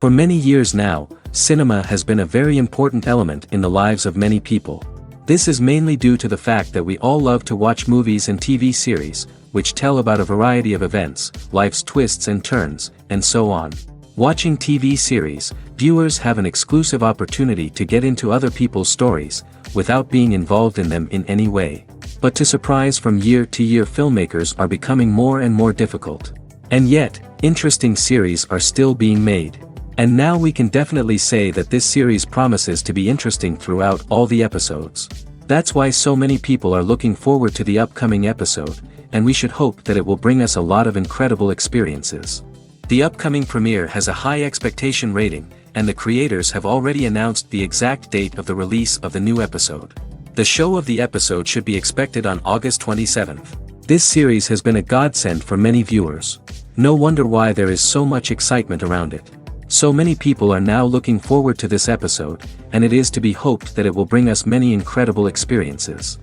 For many years now, cinema has been a very important element in the lives of many people. This is mainly due to the fact that we all love to watch movies and TV series, which tell about a variety of events, life's twists and turns, and so on. Watching TV series, viewers have an exclusive opportunity to get into other people's stories, without being involved in them in any way. But to surprise from year to year, filmmakers are becoming more and more difficult. And yet, interesting series are still being made. And now we can definitely say that this series promises to be interesting throughout all the episodes. That's why so many people are looking forward to the upcoming episode, and we should hope that it will bring us a lot of incredible experiences. The upcoming premiere has a high expectation rating, and the creators have already announced the exact date of the release of the new episode. The show of the episode should be expected on August 27th. This series has been a godsend for many viewers. No wonder why there is so much excitement around it. So many people are now looking forward to this episode, and it is to be hoped that it will bring us many incredible experiences.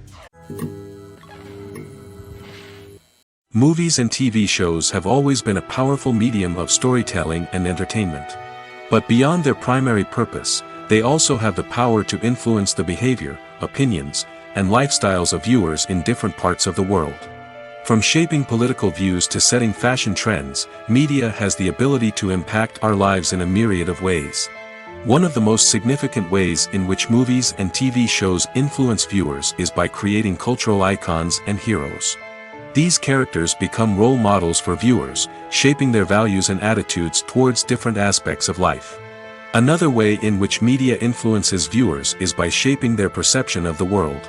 Movies and TV shows have always been a powerful medium of storytelling and entertainment. But beyond their primary purpose, they also have the power to influence the behavior, opinions, and lifestyles of viewers in different parts of the world. From shaping political views to setting fashion trends, media has the ability to impact our lives in a myriad of ways. One of the most significant ways in which movies and TV shows influence viewers is by creating cultural icons and heroes. These characters become role models for viewers, shaping their values and attitudes towards different aspects of life. Another way in which media influences viewers is by shaping their perception of the world.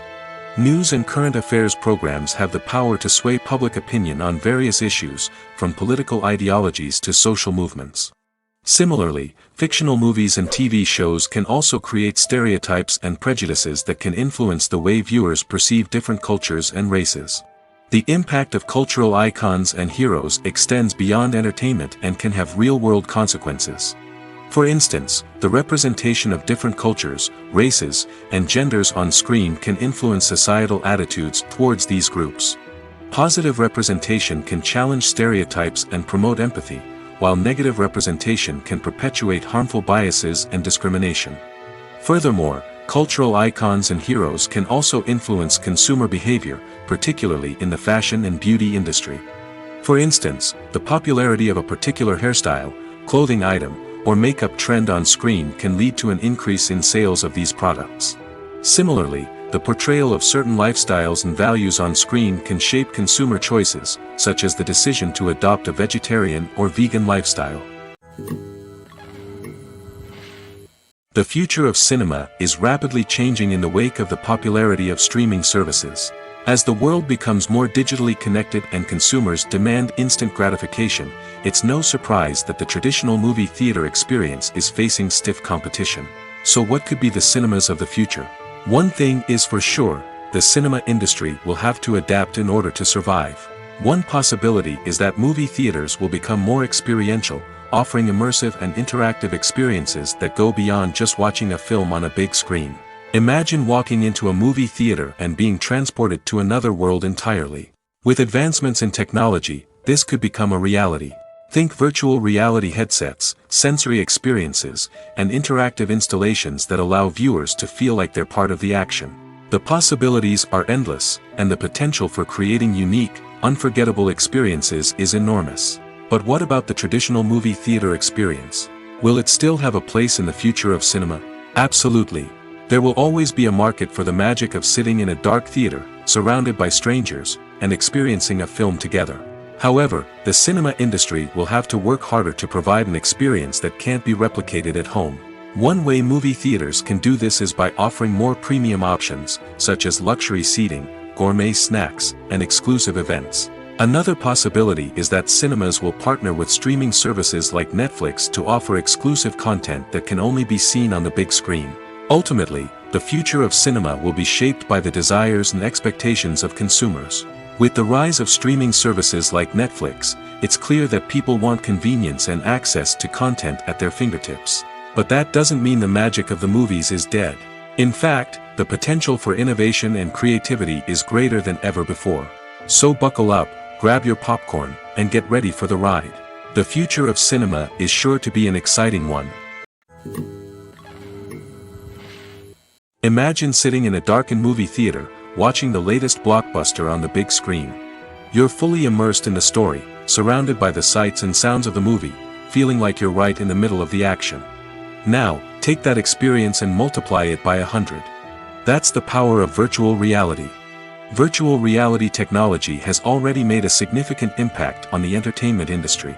News and current affairs programs have the power to sway public opinion on various issues, from political ideologies to social movements. Similarly, fictional movies and TV shows can also create stereotypes and prejudices that can influence the way viewers perceive different cultures and races. The impact of cultural icons and heroes extends beyond entertainment and can have real-world consequences. For instance, the representation of different cultures, races, and genders on screen can influence societal attitudes towards these groups. Positive representation can challenge stereotypes and promote empathy, while negative representation can perpetuate harmful biases and discrimination. Furthermore, cultural icons and heroes can also influence consumer behavior, particularly in the fashion and beauty industry. For instance, the popularity of a particular hairstyle, clothing item, or makeup trend on screen can lead to an increase in sales of these products. Similarly, the portrayal of certain lifestyles and values on screen can shape consumer choices, such as the decision to adopt a vegetarian or vegan lifestyle. The future of cinema is rapidly changing in the wake of the popularity of streaming services. As the world becomes more digitally connected and consumers demand instant gratification, it's no surprise that the traditional movie theater experience is facing stiff competition. So what could be the cinemas of the future? One thing is for sure, the cinema industry will have to adapt in order to survive. One possibility is that movie theaters will become more experiential, offering immersive and interactive experiences that go beyond just watching a film on a big screen. Imagine walking into a movie theater and being transported to another world entirely. With advancements in technology, this could become a reality. Think virtual reality headsets, sensory experiences, and interactive installations that allow viewers to feel like they're part of the action. The possibilities are endless, and the potential for creating unique, unforgettable experiences is enormous. But what about the traditional movie theater experience? Will it still have a place in the future of cinema? Absolutely. There will always be a market for the magic of sitting in a dark theater, surrounded by strangers, and experiencing a film together. However, the cinema industry will have to work harder to provide an experience that can't be replicated at home. One way movie theaters can do this is by offering more premium options, such as luxury seating, gourmet snacks, and exclusive events. Another possibility is that cinemas will partner with streaming services like Netflix to offer exclusive content that can only be seen on the big screen. Ultimately, the future of cinema will be shaped by the desires and expectations of consumers. With the rise of streaming services like Netflix, it's clear that people want convenience and access to content at their fingertips. But that doesn't mean the magic of the movies is dead. In fact, the potential for innovation and creativity is greater than ever before. So buckle up, grab your popcorn, and get ready for the ride. The future of cinema is sure to be an exciting one. Imagine sitting in a darkened movie theater, watching the latest blockbuster on the big screen. You're fully immersed in the story, surrounded by the sights and sounds of the movie, feeling like you're right in the middle of the action. Now, take that experience and multiply it by 100. That's the power of virtual reality. Virtual reality technology has already made a significant impact on the entertainment industry.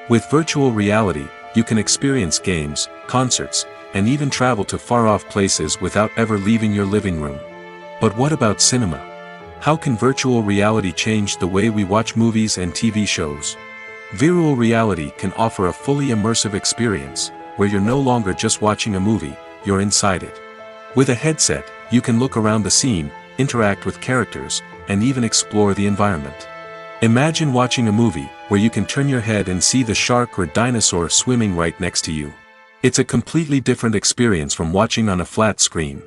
With virtual reality, you can experience games, concerts, and even travel to far-off places without ever leaving your living room. But what about cinema? How can virtual reality change the way we watch movies and TV shows? Virtual reality can offer a fully immersive experience, where you're no longer just watching a movie, you're inside it. With a headset, you can look around the scene, interact with characters, and even explore the environment. Imagine watching a movie, where you can turn your head and see the shark or dinosaur swimming right next to you. It's a completely different experience from watching on a flat screen.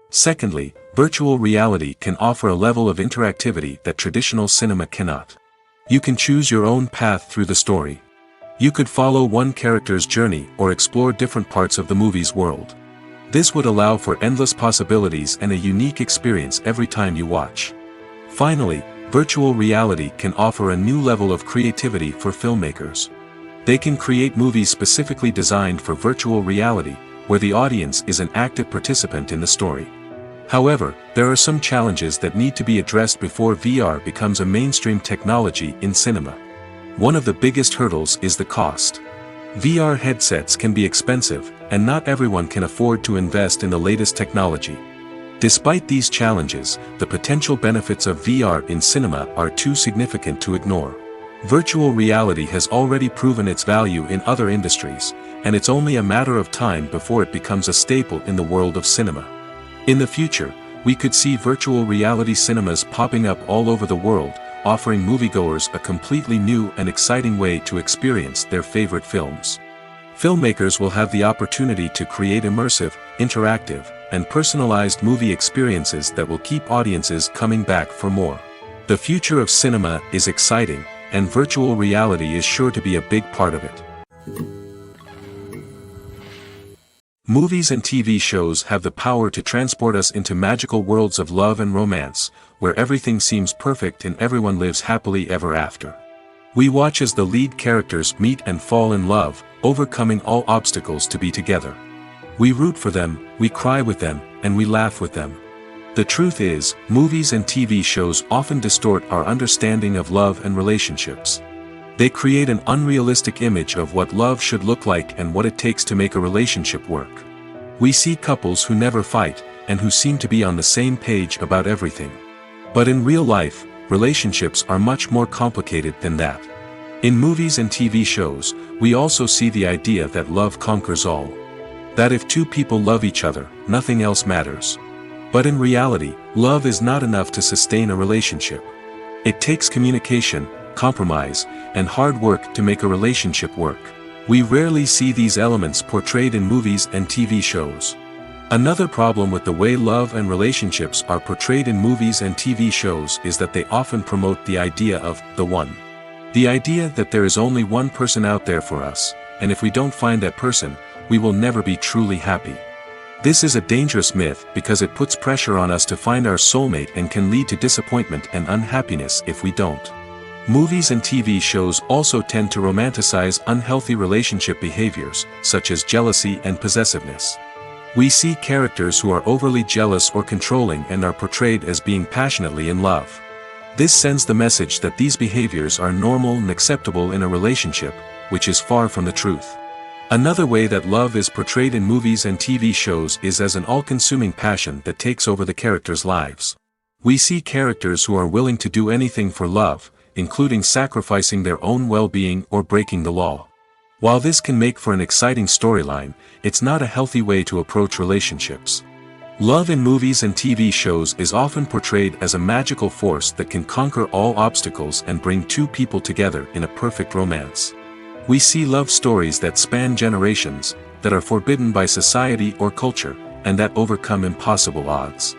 Secondly, virtual reality can offer a level of interactivity that traditional cinema cannot. You can choose your own path through the story. You could follow one character's journey or explore different parts of the movie's world. This would allow for endless possibilities and a unique experience every time you watch. Finally, virtual reality can offer a new level of creativity for filmmakers. They can create movies specifically designed for virtual reality, where the audience is an active participant in the story. However, there are some challenges that need to be addressed before VR becomes a mainstream technology in cinema. One of the biggest hurdles is the cost. VR headsets can be expensive, and not everyone can afford to invest in the latest technology. Despite these challenges, the potential benefits of VR in cinema are too significant to ignore. Virtual reality has already proven its value in other industries, and it's only a matter of time before it becomes a staple in the world of cinema. In the future, we could see virtual reality cinemas popping up all over the world, offering moviegoers a completely new and exciting way to experience their favorite films. Filmmakers will have the opportunity to create immersive, interactive, and personalized movie experiences that will keep audiences coming back for more. The future of cinema is exciting, and virtual reality is sure to be a big part of it. Movies and TV shows have the power to transport us into magical worlds of love and romance, where everything seems perfect and everyone lives happily ever after. We watch as the lead characters meet and fall in love, overcoming all obstacles to be together. We root for them, we cry with them, and we laugh with them. The truth is, movies and TV shows often distort our understanding of love and relationships. They create an unrealistic image of what love should look like and what it takes to make a relationship work. We see couples who never fight, and who seem to be on the same page about everything. But in real life, relationships are much more complicated than that. In movies and TV shows, we also see the idea that love conquers all. That if two people love each other, nothing else matters. But in reality, love is not enough to sustain a relationship. It takes communication, compromise, and hard work to make a relationship work. We rarely see these elements portrayed in movies and TV shows. Another problem with the way love and relationships are portrayed in movies and TV shows is that they often promote the idea of the one. The idea that there is only one person out there for us, and if we don't find that person, we will never be truly happy. This is a dangerous myth because it puts pressure on us to find our soulmate and can lead to disappointment and unhappiness if we don't. Movies and TV shows also tend to romanticize unhealthy relationship behaviors, such as jealousy and possessiveness. We see characters who are overly jealous or controlling and are portrayed as being passionately in love. This sends the message that these behaviors are normal and acceptable in a relationship, which is far from the truth. Another way that love is portrayed in movies and TV shows is as an all-consuming passion that takes over the characters' lives. We see characters who are willing to do anything for love, including sacrificing their own well-being or breaking the law. While this can make for an exciting storyline, it's not a healthy way to approach relationships. Love in movies and TV shows is often portrayed as a magical force that can conquer all obstacles and bring two people together in a perfect romance. We see love stories that span generations, that are forbidden by society or culture, and that overcome impossible odds.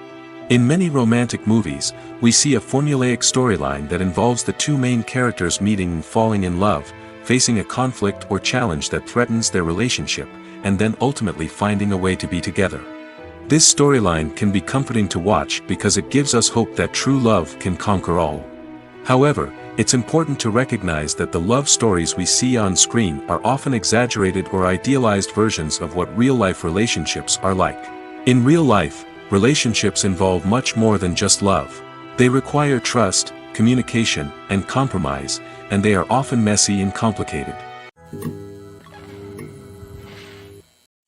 In many romantic movies, we see a formulaic storyline that involves the two main characters meeting and falling in love, facing a conflict or challenge that threatens their relationship, and then ultimately finding a way to be together. This storyline can be comforting to watch because it gives us hope that true love can conquer all. However, it's important to recognize that the love stories we see on screen are often exaggerated or idealized versions of what real-life relationships are like. In real life, relationships involve much more than just love. They require trust, communication, and compromise, and they are often messy and complicated.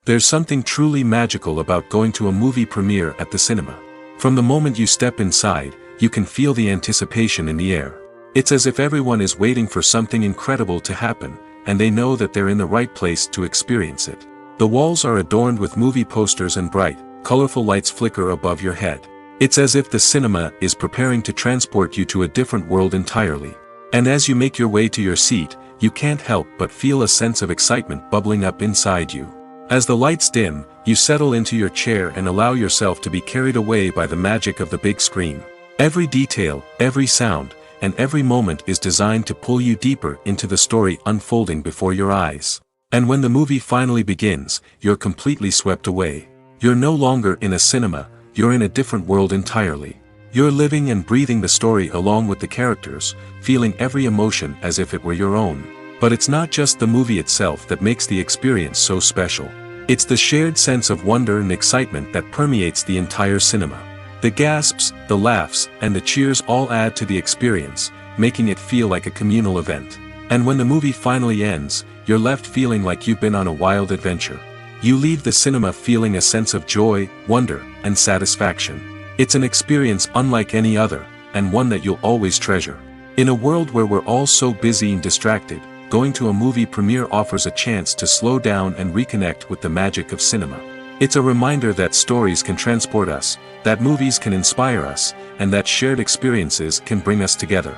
There's something truly magical about going to a movie premiere at the cinema. From the moment you step inside, you can feel the anticipation in the air. It's as if everyone is waiting for something incredible to happen, and they know that they're in the right place to experience it. The walls are adorned with movie posters and bright, colorful lights flicker above your head. It's as if the cinema is preparing to transport you to a different world entirely. And as you make your way to your seat, you can't help but feel a sense of excitement bubbling up inside you. As the lights dim, you settle into your chair and allow yourself to be carried away by the magic of the big screen. Every detail, every sound, and every moment is designed to pull you deeper into the story unfolding before your eyes. And when the movie finally begins, you're completely swept away. You're no longer in a cinema, you're in a different world entirely. You're living and breathing the story along with the characters, feeling every emotion as if it were your own. But it's not just the movie itself that makes the experience so special. It's the shared sense of wonder and excitement that permeates the entire cinema. The gasps, the laughs, and the cheers all add to the experience, making it feel like a communal event. And when the movie finally ends, you're left feeling like you've been on a wild adventure. You leave the cinema feeling a sense of joy, wonder, and satisfaction. It's an experience unlike any other, and one that you'll always treasure. In a world where we're all so busy and distracted, going to a movie premiere offers a chance to slow down and reconnect with the magic of cinema. It's a reminder that stories can transport us, that movies can inspire us, and that shared experiences can bring us together.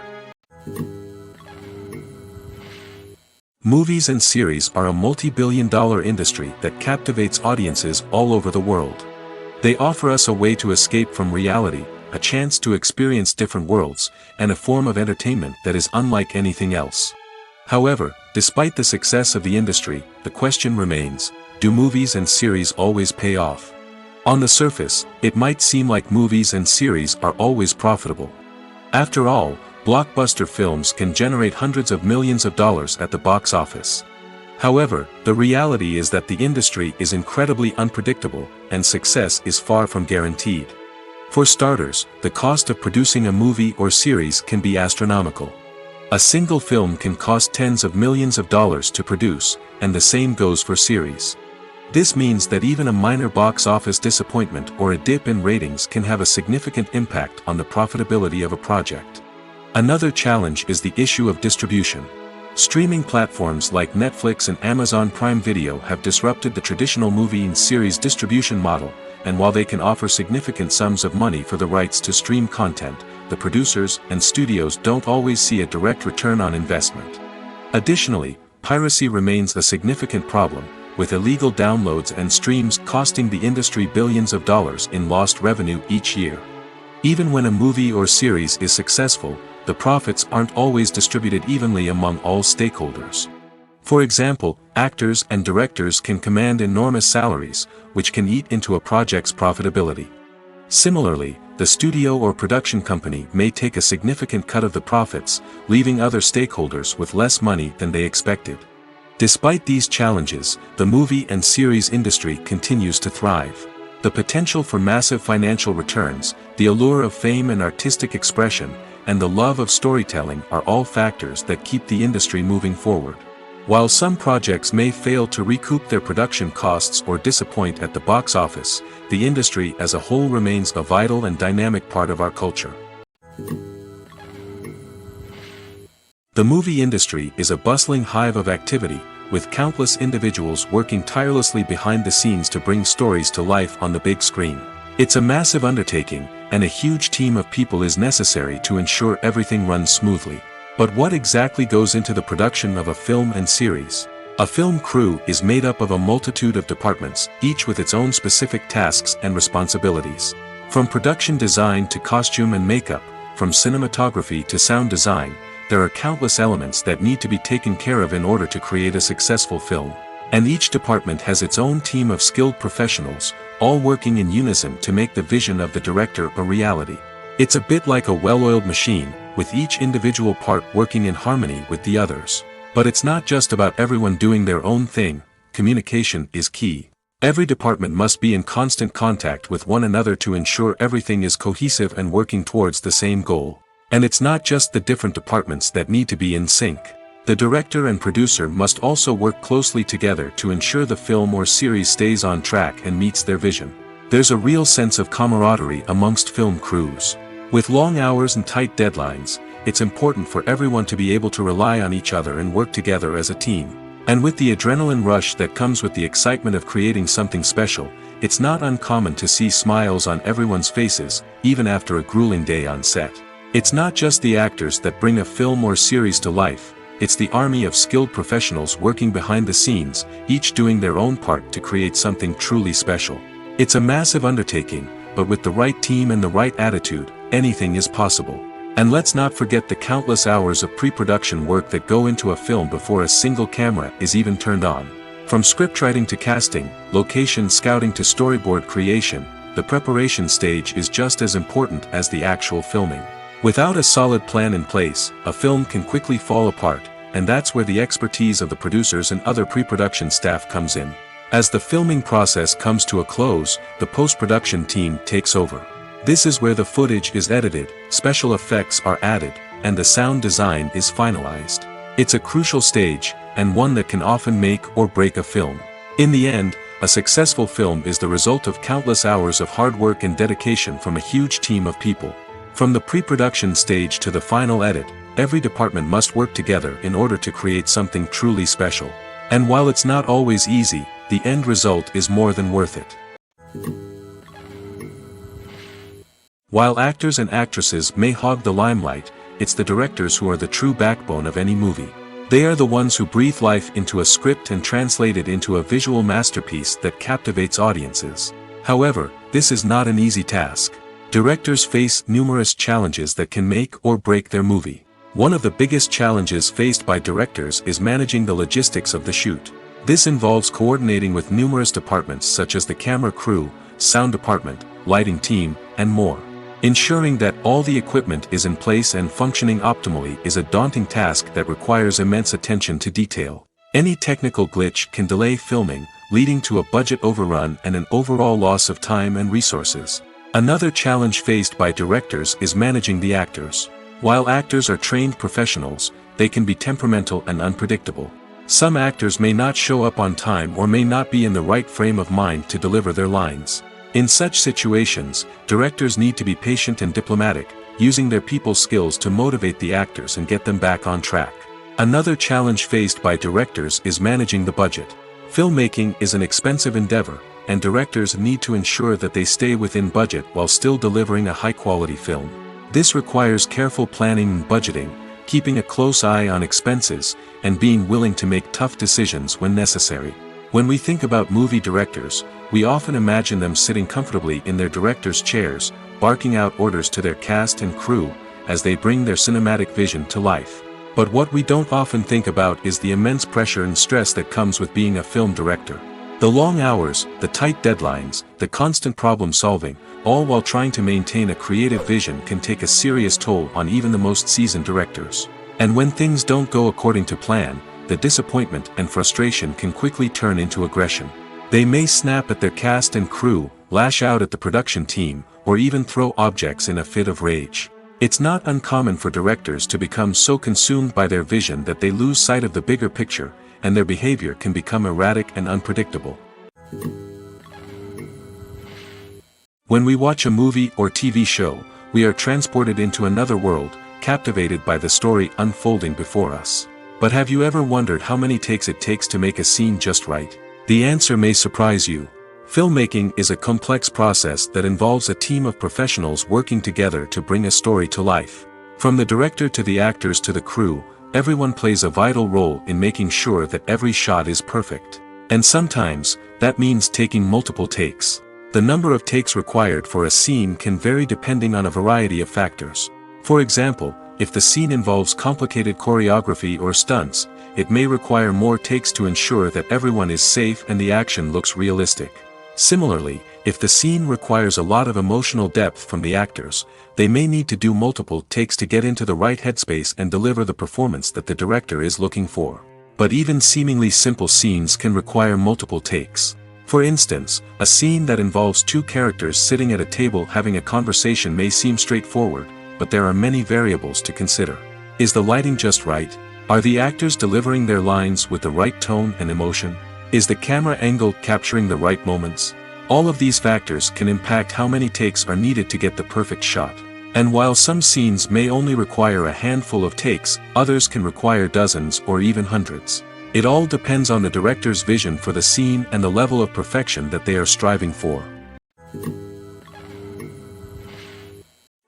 Movies and series are a multi-billion-dollar industry that captivates audiences all over the world. They offer us a way to escape from reality, a chance to experience different worlds, and a form of entertainment that is unlike anything else. However, despite the success of the industry, the question remains, do movies and series always pay off? On the surface, it might seem like movies and series are always profitable. After all, blockbuster films can generate hundreds of millions of dollars at the box office. However, the reality is that the industry is incredibly unpredictable, and success is far from guaranteed. For starters, the cost of producing a movie or series can be astronomical. A single film can cost tens of millions of dollars to produce, and the same goes for series. This means that even a minor box office disappointment or a dip in ratings can have a significant impact on the profitability of a project. Another challenge is the issue of distribution. Streaming platforms like Netflix and Amazon Prime Video have disrupted the traditional movie and series distribution model, and while they can offer significant sums of money for the rights to stream content, the producers and studios don't always see a direct return on investment. Additionally, piracy remains a significant problem, with illegal downloads and streams costing the industry billions of dollars in lost revenue each year. Even when a movie or series is successful, the profits aren't always distributed evenly among all stakeholders. For example, actors and directors can command enormous salaries, which can eat into a project's profitability. Similarly, the studio or production company may take a significant cut of the profits, leaving other stakeholders with less money than they expected. Despite these challenges, the movie and series industry continues to thrive. The potential for massive financial returns, the allure of fame and artistic expression, and the love of storytelling are all factors that keep the industry moving forward. While some projects may fail to recoup their production costs or disappoint at the box office, the industry as a whole remains a vital and dynamic part of our culture. The movie industry is a bustling hive of activity, with countless individuals working tirelessly behind the scenes to bring stories to life on the big screen. It's a massive undertaking, and a huge team of people is necessary to ensure everything runs smoothly. But what exactly goes into the production of a film and series? A film crew is made up of a multitude of departments, each with its own specific tasks and responsibilities. From production design to costume and makeup, from cinematography to sound design, there are countless elements that need to be taken care of in order to create a successful film. And each department has its own team of skilled professionals, all working in unison to make the vision of the director a reality. It's a bit like a well-oiled machine, with each individual part working in harmony with the others. But it's not just about everyone doing their own thing. Communication is key. Every department must be in constant contact with one another to ensure everything is cohesive and working towards the same goal. And it's not just the different departments that need to be in sync. The director and producer must also work closely together to ensure the film or series stays on track and meets their vision. There's a real sense of camaraderie amongst film crews. With long hours and tight deadlines, it's important for everyone to be able to rely on each other and work together as a team. And with the adrenaline rush that comes with the excitement of creating something special, it's not uncommon to see smiles on everyone's faces, even after a grueling day on set. It's not just the actors that bring a film or series to life, it's the army of skilled professionals working behind the scenes, each doing their own part to create something truly special. It's a massive undertaking, but with the right team and the right attitude, anything is possible. And let's not forget the countless hours of pre-production work that go into a film before a single camera is even turned on. From scriptwriting to casting, location scouting to storyboard creation, the preparation stage is just as important as the actual filming. Without a solid plan in place, a film can quickly fall apart, and that's where the expertise of the producers and other pre-production staff comes in. As the filming process comes to a close, the post-production team takes over. This is where the footage is edited, special effects are added, and the sound design is finalized. It's a crucial stage, and one that can often make or break a film. In the end, a successful film is the result of countless hours of hard work and dedication from a huge team of people. From the pre-production stage to the final edit, every department must work together in order to create something truly special. And while it's not always easy, the end result is more than worth it. While actors and actresses may hog the limelight, it's the directors who are the true backbone of any movie. They are the ones who breathe life into a script and translate it into a visual masterpiece that captivates audiences. However, this is not an easy task. Directors face numerous challenges that can make or break their movie. One of the biggest challenges faced by directors is managing the logistics of the shoot. This involves coordinating with numerous departments such as the camera crew, sound department, lighting team, and more. Ensuring that all the equipment is in place and functioning optimally is a daunting task that requires immense attention to detail. Any technical glitch can delay filming, leading to a budget overrun and an overall loss of time and resources. Another challenge faced by directors is managing the actors. While actors are trained professionals, they can be temperamental and unpredictable. Some actors may not show up on time or may not be in the right frame of mind to deliver their lines. In such situations, directors need to be patient and diplomatic, using their people skills to motivate the actors and get them back on track. Another challenge faced by directors is managing the budget. Filmmaking is an expensive endeavor, and directors need to ensure that they stay within budget while still delivering a high-quality film. This requires careful planning and budgeting, keeping a close eye on expenses, and being willing to make tough decisions when necessary. When we think about movie directors, we often imagine them sitting comfortably in their director's chairs, barking out orders to their cast and crew, as they bring their cinematic vision to life. But what we don't often think about is the immense pressure and stress that comes with being a film director. The long hours, the tight deadlines, the constant problem solving, all while trying to maintain a creative vision can take a serious toll on even the most seasoned directors. And when things don't go according to plan, the disappointment and frustration can quickly turn into aggression. They may snap at their cast and crew, lash out at the production team, or even throw objects in a fit of rage. It's not uncommon for directors to become so consumed by their vision that they lose sight of the bigger picture, and their behavior can become erratic and unpredictable. When we watch a movie or TV show, we are transported into another world, captivated by the story unfolding before us. But have you ever wondered how many takes it takes to make a scene just right? The answer may surprise you. Filmmaking is a complex process that involves a team of professionals working together to bring a story to life. From the director to the actors to the crew, everyone plays a vital role in making sure that every shot is perfect. And sometimes, that means taking multiple takes. The number of takes required for a scene can vary depending on a variety of factors. For example, If the scene involves complicated choreography or stunts, it may require more takes to ensure that everyone is safe and the action looks realistic. Similarly, if the scene requires a lot of emotional depth from the actors, they may need to do multiple takes to get into the right headspace and deliver the performance that the director is looking for. But even seemingly simple scenes can require multiple takes. For instance, a scene that involves two characters sitting at a table having a conversation may seem straightforward, but there are many variables to consider. Is the lighting just right? Are the actors delivering their lines with the right tone and emotion? Is the camera angle capturing the right moments? All of these factors can impact how many takes are needed to get the perfect shot. And while some scenes may only require a handful of takes, others can require dozens or even hundreds. It all depends on the director's vision for the scene and the level of perfection that they are striving for.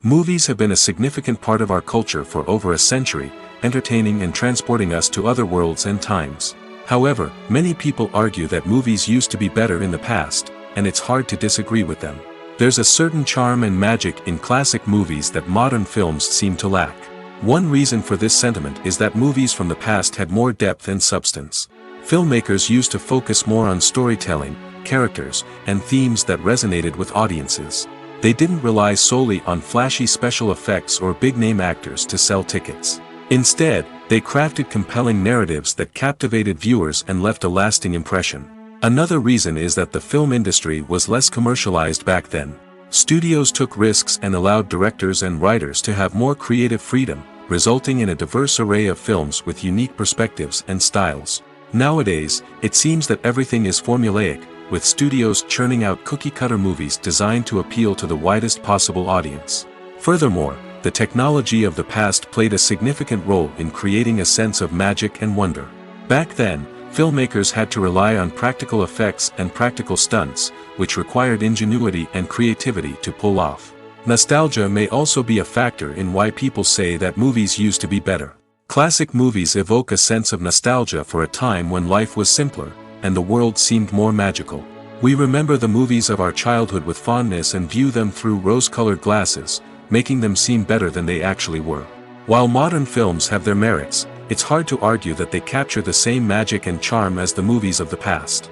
Movies have been a significant part of our culture for over a century, entertaining and transporting us to other worlds and times. However, many people argue that movies used to be better in the past, and it's hard to disagree with them. There's a certain charm and magic in classic movies that modern films seem to lack. One reason for this sentiment is that movies from the past had more depth and substance. Filmmakers used to focus more on storytelling, characters, and themes that resonated with audiences. They didn't rely solely on flashy special effects or big-name actors to sell tickets. Instead, they crafted compelling narratives that captivated viewers and left a lasting impression. Another reason is that the film industry was less commercialized back then. Studios took risks and allowed directors and writers to have more creative freedom, resulting in a diverse array of films with unique perspectives and styles. Nowadays, it seems that everything is formulaic, with studios churning out cookie-cutter movies designed to appeal to the widest possible audience. Furthermore, the technology of the past played a significant role in creating a sense of magic and wonder. Back then, filmmakers had to rely on practical effects and practical stunts, which required ingenuity and creativity to pull off. Nostalgia may also be a factor in why people say that movies used to be better. Classic movies evoke a sense of nostalgia for a time when life was simpler, and the world seemed more magical. We remember the movies of our childhood with fondness and view them through rose-colored glasses, making them seem better than they actually were. While modern films have their merits, it's hard to argue that they capture the same magic and charm as the movies of the past.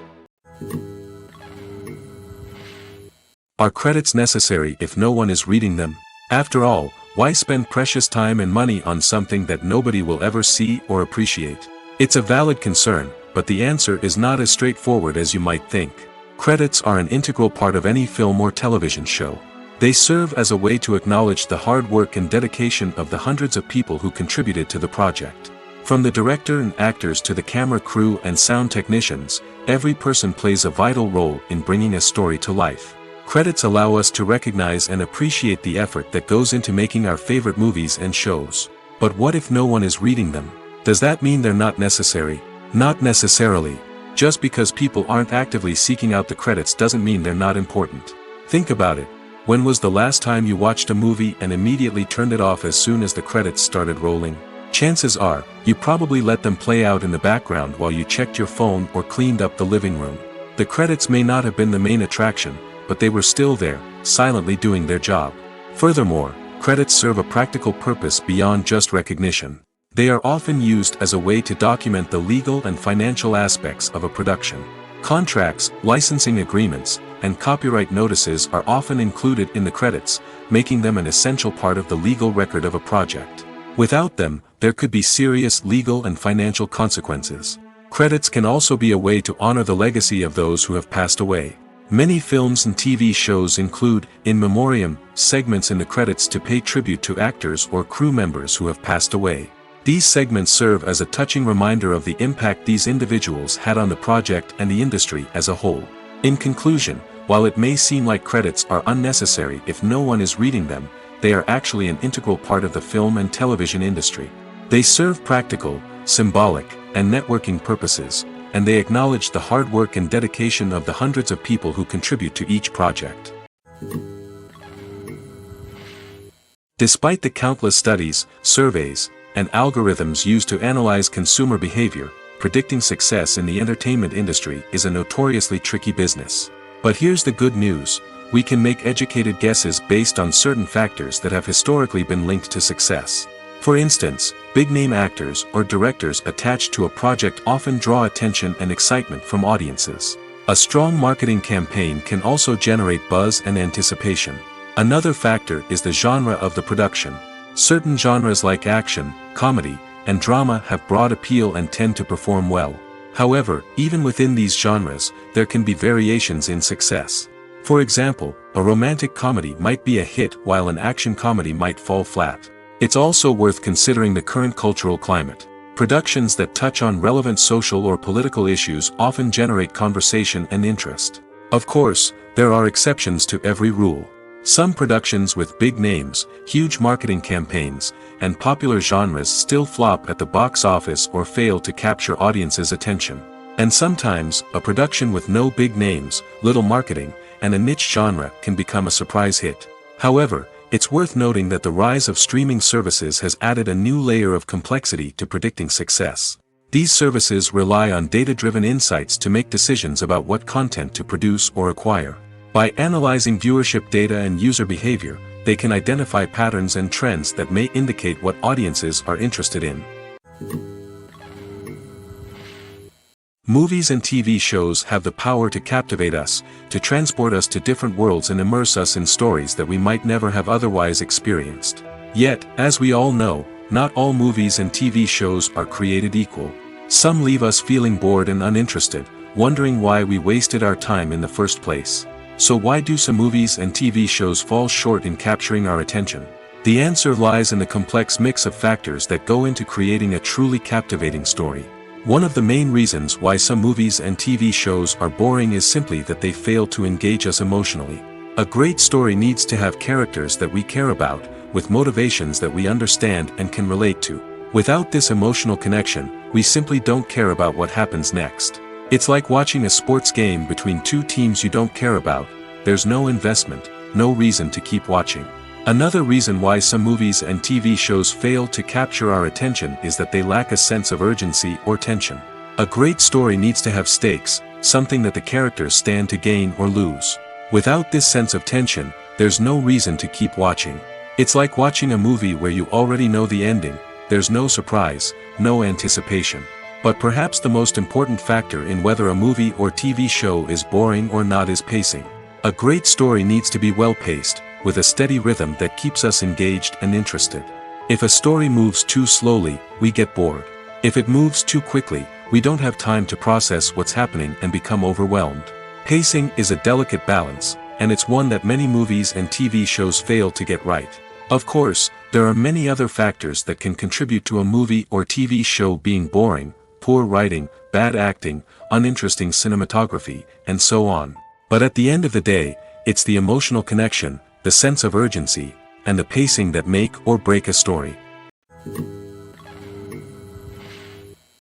Are credits necessary if no one is reading them? After all, why spend precious time and money on something that nobody will ever see or appreciate? It's a valid concern, but the answer is not as straightforward as you might think. Credits are an integral part of any film or television show. They serve as a way to acknowledge the hard work and dedication of the hundreds of people who contributed to the project. From the director and actors to the camera crew and sound technicians, every person plays a vital role in bringing a story to life. Credits allow us to recognize and appreciate the effort that goes into making our favorite movies and shows. But what if no one is reading them? Does that mean they're not necessary? Not necessarily. Just because people aren't actively seeking out the credits doesn't mean they're not important. Think about it. When was the last time you watched a movie and immediately turned it off as soon as the credits started rolling? Chances are, you probably let them play out in the background while you checked your phone or cleaned up the living room. The credits may not have been the main attraction, but they were still there, silently doing their job. Furthermore, credits serve a practical purpose beyond just recognition. They are often used as a way to document the legal and financial aspects of a production. Contracts, licensing agreements, and copyright notices are often included in the credits, making them an essential part of the legal record of a project. Without them, there could be serious legal and financial consequences. Credits can also be a way to honor the legacy of those who have passed away. Many films and TV shows include, in memoriam, segments in the credits to pay tribute to actors or crew members who have passed away. These segments serve as a touching reminder of the impact these individuals had on the project and the industry as a whole. In conclusion, while it may seem like credits are unnecessary if no one is reading them, they are actually an integral part of the film and television industry. They serve practical, symbolic, and networking purposes, and they acknowledge the hard work and dedication of the hundreds of people who contribute to each project. Despite the countless studies, surveys, and algorithms used to analyze consumer behavior, predicting success in the entertainment industry is a notoriously tricky business. But here's the good news: we can make educated guesses based on certain factors that have historically been linked to success. For instance, big-name actors or directors attached to a project often draw attention and excitement from audiences. A strong marketing campaign can also generate buzz and anticipation. Another factor is the genre of the production. Certain genres like action, comedy, and drama have broad appeal and tend to perform well. However, even within these genres, there can be variations in success. For example, a romantic comedy might be a hit while an action comedy might fall flat. It's also worth considering the current cultural climate. Productions that touch on relevant social or political issues often generate conversation and interest. Of course, there are exceptions to every rule. Some productions with big names, huge marketing campaigns, and popular genres still flop at the box office or fail to capture audiences' attention. And sometimes, a production with no big names, little marketing, and a niche genre can become a surprise hit. However, it's worth noting that the rise of streaming services has added a new layer of complexity to predicting success. These services rely on data-driven insights to make decisions about what content to produce or acquire. By analyzing viewership data and user behavior, they can identify patterns and trends that may indicate what audiences are interested in. Movies and TV shows have the power to captivate us, to transport us to different worlds and immerse us in stories that we might never have otherwise experienced. Yet, as we all know, not all movies and TV shows are created equal. Some leave us feeling bored and uninterested, wondering why we wasted our time in the first place. So why do some movies and TV shows fall short in capturing our attention? The answer lies in the complex mix of factors that go into creating a truly captivating story. One of the main reasons why some movies and TV shows are boring is simply that they fail to engage us emotionally. A great story needs to have characters that we care about, with motivations that we understand and can relate to. Without this emotional connection, we simply don't care about what happens next. It's like watching a sports game between two teams you don't care about. There's no investment, no reason to keep watching. Another reason why some movies and TV shows fail to capture our attention is that they lack a sense of urgency or tension. A great story needs to have stakes, something that the characters stand to gain or lose. Without this sense of tension, there's no reason to keep watching. It's like watching a movie where you already know the ending. There's no surprise, no anticipation. But perhaps the most important factor in whether a movie or TV show is boring or not is pacing. A great story needs to be well-paced, with a steady rhythm that keeps us engaged and interested. If a story moves too slowly, we get bored. If it moves too quickly, we don't have time to process what's happening and become overwhelmed. Pacing is a delicate balance, and it's one that many movies and TV shows fail to get right. Of course, there are many other factors that can contribute to a movie or TV show being boring: poor writing, bad acting, uninteresting cinematography, and so on. But at the end of the day, it's the emotional connection, the sense of urgency, and the pacing that make or break a story.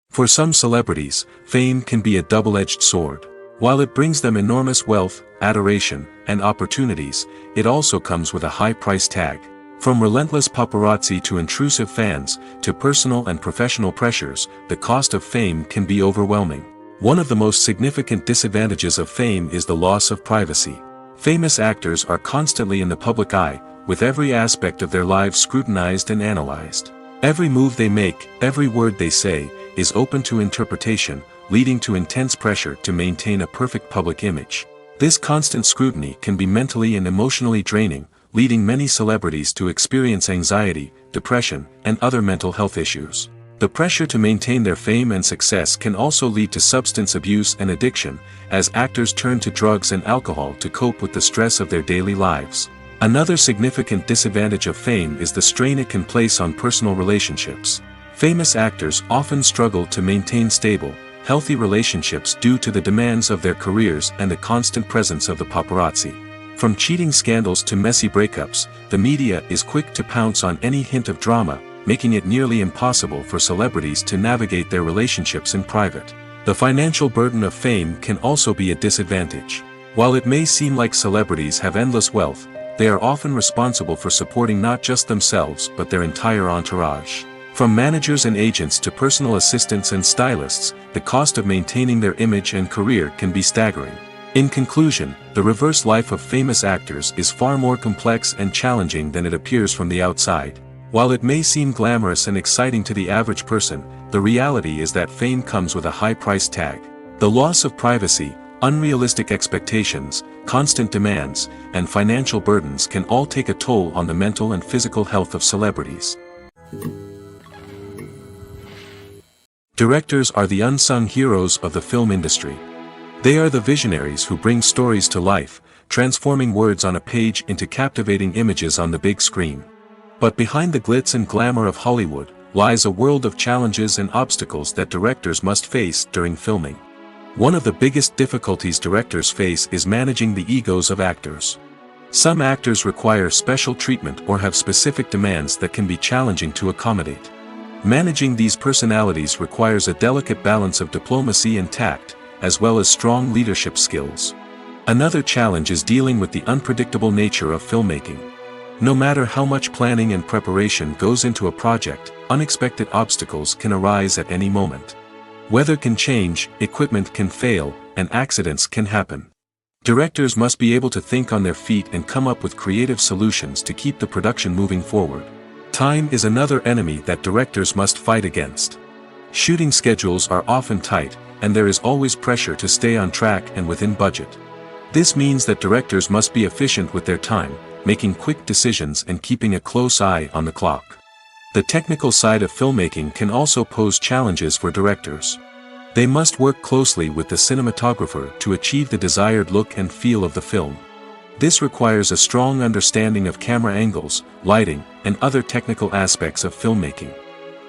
For some celebrities, fame can be a double-edged sword. While it brings them enormous wealth, adoration, and opportunities, it also comes with a high price tag. From relentless paparazzi to intrusive fans, to personal and professional pressures, the cost of fame can be overwhelming. One of the most significant disadvantages of fame is the loss of privacy. Famous actors are constantly in the public eye, with every aspect of their lives scrutinized and analyzed. Every move they make, every word they say, is open to interpretation, leading to intense pressure to maintain a perfect public image. This constant scrutiny can be mentally and emotionally draining, leading many celebrities to experience anxiety, depression, and other mental health issues. The pressure to maintain their fame and success can also lead to substance abuse and addiction, as actors turn to drugs and alcohol to cope with the stress of their daily lives. Another significant disadvantage of fame is the strain it can place on personal relationships. Famous actors often struggle to maintain stable, healthy relationships due to the demands of their careers and the constant presence of the paparazzi. From cheating scandals to messy breakups, the media is quick to pounce on any hint of drama, making it nearly impossible for celebrities to navigate their relationships in private. The financial burden of fame can also be a disadvantage. While it may seem like celebrities have endless wealth, they are often responsible for supporting not just themselves but their entire entourage. From managers and agents to personal assistants and stylists, the cost of maintaining their image and career can be staggering. In conclusion, the reverse life of famous actors is far more complex and challenging than it appears from the outside. While it may seem glamorous and exciting to the average person, the reality is that fame comes with a high price tag. The loss of privacy, unrealistic expectations, constant demands, and financial burdens can all take a toll on the mental and physical health of celebrities. Directors are the unsung heroes of the film industry. They are the visionaries who bring stories to life, transforming words on a page into captivating images on the big screen. But behind the glitz and glamour of Hollywood, lies a world of challenges and obstacles that directors must face during filming. One of the biggest difficulties directors face is managing the egos of actors. Some actors require special treatment or have specific demands that can be challenging to accommodate. Managing these personalities requires a delicate balance of diplomacy and tact, as well as strong leadership skills. Another challenge is dealing with the unpredictable nature of filmmaking. No matter how much planning and preparation goes into a project, unexpected obstacles can arise at any moment. Weather can change, equipment can fail, and accidents can happen. Directors must be able to think on their feet and come up with creative solutions to keep the production moving forward. Time is another enemy that directors must fight against. Shooting schedules are often tight, and there is always pressure to stay on track and within budget. This means that directors must be efficient with their time, making quick decisions and keeping a close eye on the clock. The technical side of filmmaking can also pose challenges for directors. They must work closely with the cinematographer to achieve the desired look and feel of the film. This requires a strong understanding of camera angles, lighting, and other technical aspects of filmmaking.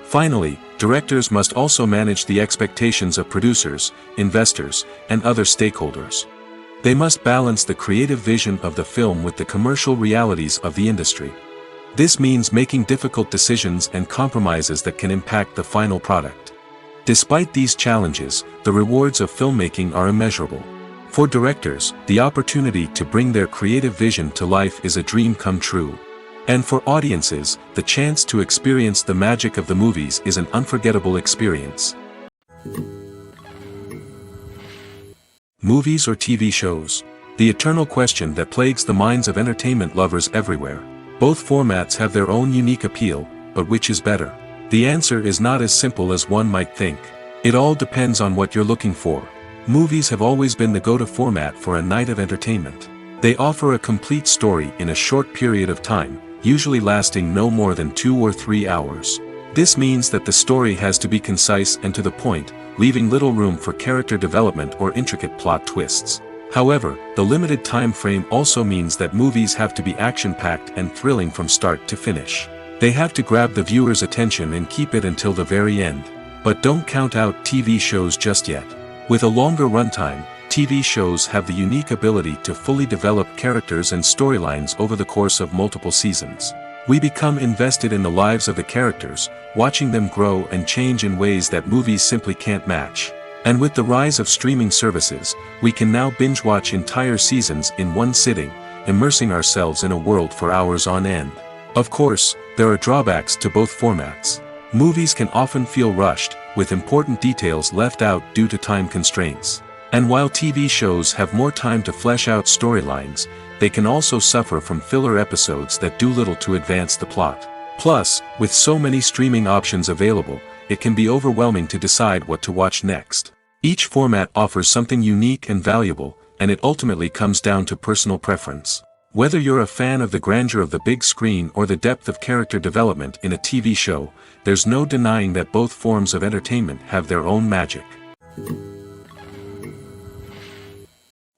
Finally, directors must also manage the expectations of producers, investors, and other stakeholders. They must balance the creative vision of the film with the commercial realities of the industry. This means making difficult decisions and compromises that can impact the final product. Despite these challenges, the rewards of filmmaking are immeasurable. For directors, the opportunity to bring their creative vision to life is a dream come true. And for audiences, the chance to experience the magic of the movies is an unforgettable experience. Movies or TV shows? The eternal question that plagues the minds of entertainment lovers everywhere. Both formats have their own unique appeal, but which is better? The answer is not as simple as one might think. It all depends on what you're looking for. Movies have always been the go-to format for a night of entertainment. They offer a complete story in a short period of time, usually lasting no more than 2 or 3 hours. This means that the story has to be concise and to the point, leaving little room for character development or intricate plot twists. However, the limited time frame also means that movies have to be action-packed and thrilling from start to finish. They have to grab the viewer's attention and keep it until the very end. But don't count out TV shows just yet. With a longer runtime, TV shows have the unique ability to fully develop characters and storylines over the course of multiple seasons. We become invested in the lives of the characters, watching them grow and change in ways that movies simply can't match. And with the rise of streaming services, we can now binge-watch entire seasons in one sitting, immersing ourselves in a world for hours on end. Of course, there are drawbacks to both formats. Movies can often feel rushed, with important details left out due to time constraints. And while TV shows have more time to flesh out storylines, they can also suffer from filler episodes that do little to advance the plot. Plus, with so many streaming options available, it can be overwhelming to decide what to watch next. Each format offers something unique and valuable, and it ultimately comes down to personal preference. Whether you're a fan of the grandeur of the big screen or the depth of character development in a TV show, there's no denying that both forms of entertainment have their own magic.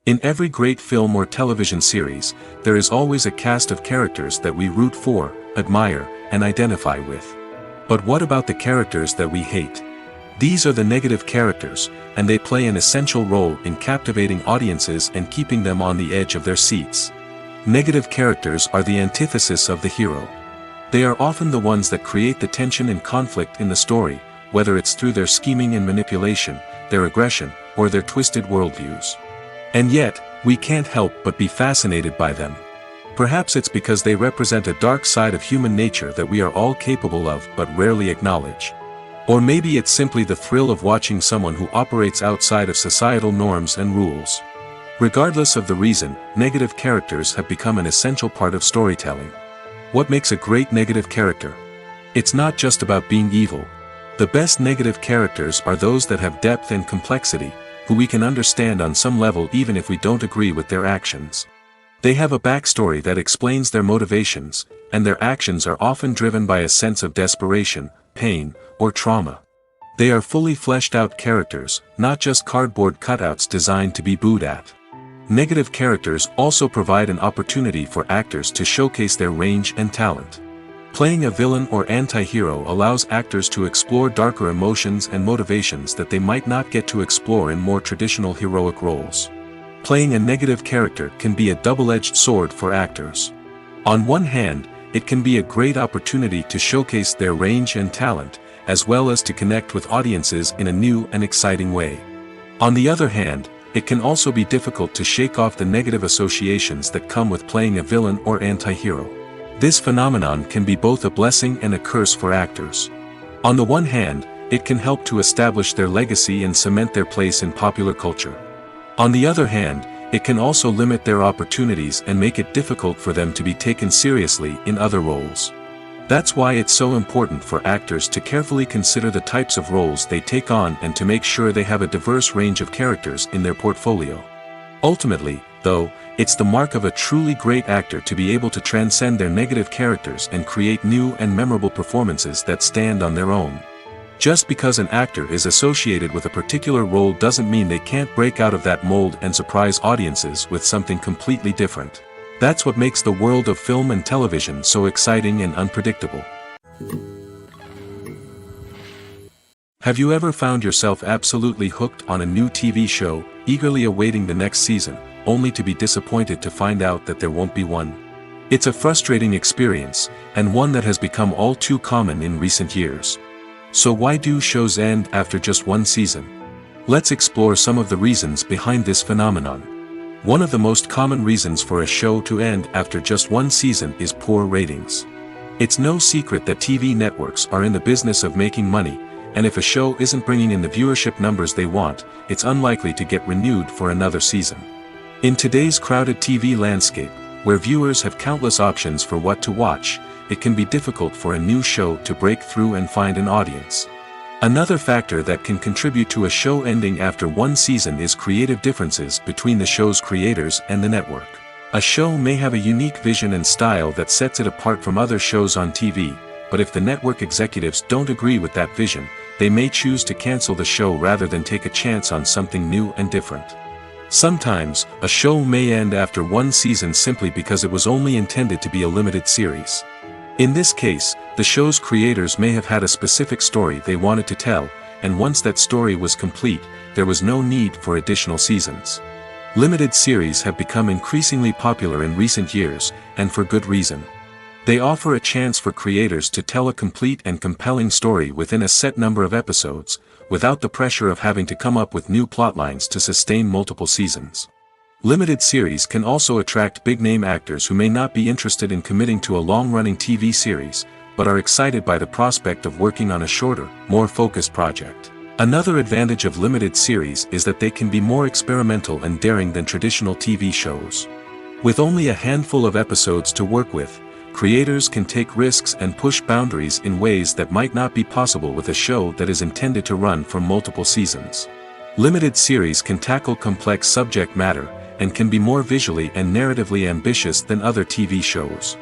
In every great film or television series, there is always a cast of characters that we root for, admire, and identify with. But what about the characters that we hate? These are the negative characters, and they play an essential role in captivating audiences and keeping them on the edge of their seats. Negative characters are the antithesis of the hero. They are often the ones that create the tension and conflict in the story, whether it's through their scheming and manipulation, their aggression, or their twisted worldviews. And yet, we can't help but be fascinated by them. Perhaps it's because they represent a dark side of human nature that we are all capable of but rarely acknowledge. Or maybe it's simply the thrill of watching someone who operates outside of societal norms and rules. Regardless of the reason, negative characters have become an essential part of storytelling. What makes a great negative character? It's not just about being evil. The best negative characters are those that have depth and complexity, who we can understand on some level even if we don't agree with their actions. They have a backstory that explains their motivations, and their actions are often driven by a sense of desperation, pain, or trauma. They are fully fleshed out characters, not just cardboard cutouts designed to be booed at. Negative characters also provide an opportunity for actors to showcase their range and talent. Playing a villain or anti-hero allows actors to explore darker emotions and motivations that they might not get to explore in more traditional heroic roles. Playing a negative character can be a double-edged sword for actors. On one hand, it can be a great opportunity to showcase their range and talent, as well as to connect with audiences in a new and exciting way. On the other hand, it can also be difficult to shake off the negative associations that come with playing a villain or anti-hero. This phenomenon can be both a blessing and a curse for actors. On the one hand, it can help to establish their legacy and cement their place in popular culture. On the other hand, it can also limit their opportunities and make it difficult for them to be taken seriously in other roles. That's why it's so important for actors to carefully consider the types of roles they take on and to make sure they have a diverse range of characters in their portfolio. Ultimately, though, it's the mark of a truly great actor to be able to transcend their negative characters and create new and memorable performances that stand on their own. Just because an actor is associated with a particular role doesn't mean they can't break out of that mold and surprise audiences with something completely different. That's what makes the world of film and television so exciting and unpredictable. Have you ever found yourself absolutely hooked on a new TV show, eagerly awaiting the next season, only to be disappointed to find out that there won't be one? It's a frustrating experience, and one that has become all too common in recent years. So why do shows end after just one season? Let's explore some of the reasons behind this phenomenon. One of the most common reasons for a show to end after just one season is poor ratings. It's no secret that TV networks are in the business of making money, and if a show isn't bringing in the viewership numbers they want, it's unlikely to get renewed for another season. In today's crowded TV landscape, where viewers have countless options for what to watch, it can be difficult for a new show to break through and find an audience. Another factor that can contribute to a show ending after one season is creative differences between the show's creators and the network. A show may have a unique vision and style that sets it apart from other shows on TV, but if the network executives don't agree with that vision, they may choose to cancel the show rather than take a chance on something new and different. Sometimes, a show may end after one season simply because it was only intended to be a limited series. In this case, the show's creators may have had a specific story they wanted to tell, and once that story was complete, there was no need for additional seasons. Limited series have become increasingly popular in recent years, and for good reason. They offer a chance for creators to tell a complete and compelling story within a set number of episodes, without the pressure of having to come up with new plotlines to sustain multiple seasons. Limited series can also attract big-name actors who may not be interested in committing to a long-running TV series, but are excited by the prospect of working on a shorter, more focused project. Another advantage of limited series is that they can be more experimental and daring than traditional TV shows. With only a handful of episodes to work with, creators can take risks and push boundaries in ways that might not be possible with a show that is intended to run for multiple seasons. Limited series can tackle complex subject matter, and can be more visually and narratively ambitious than other TV shows.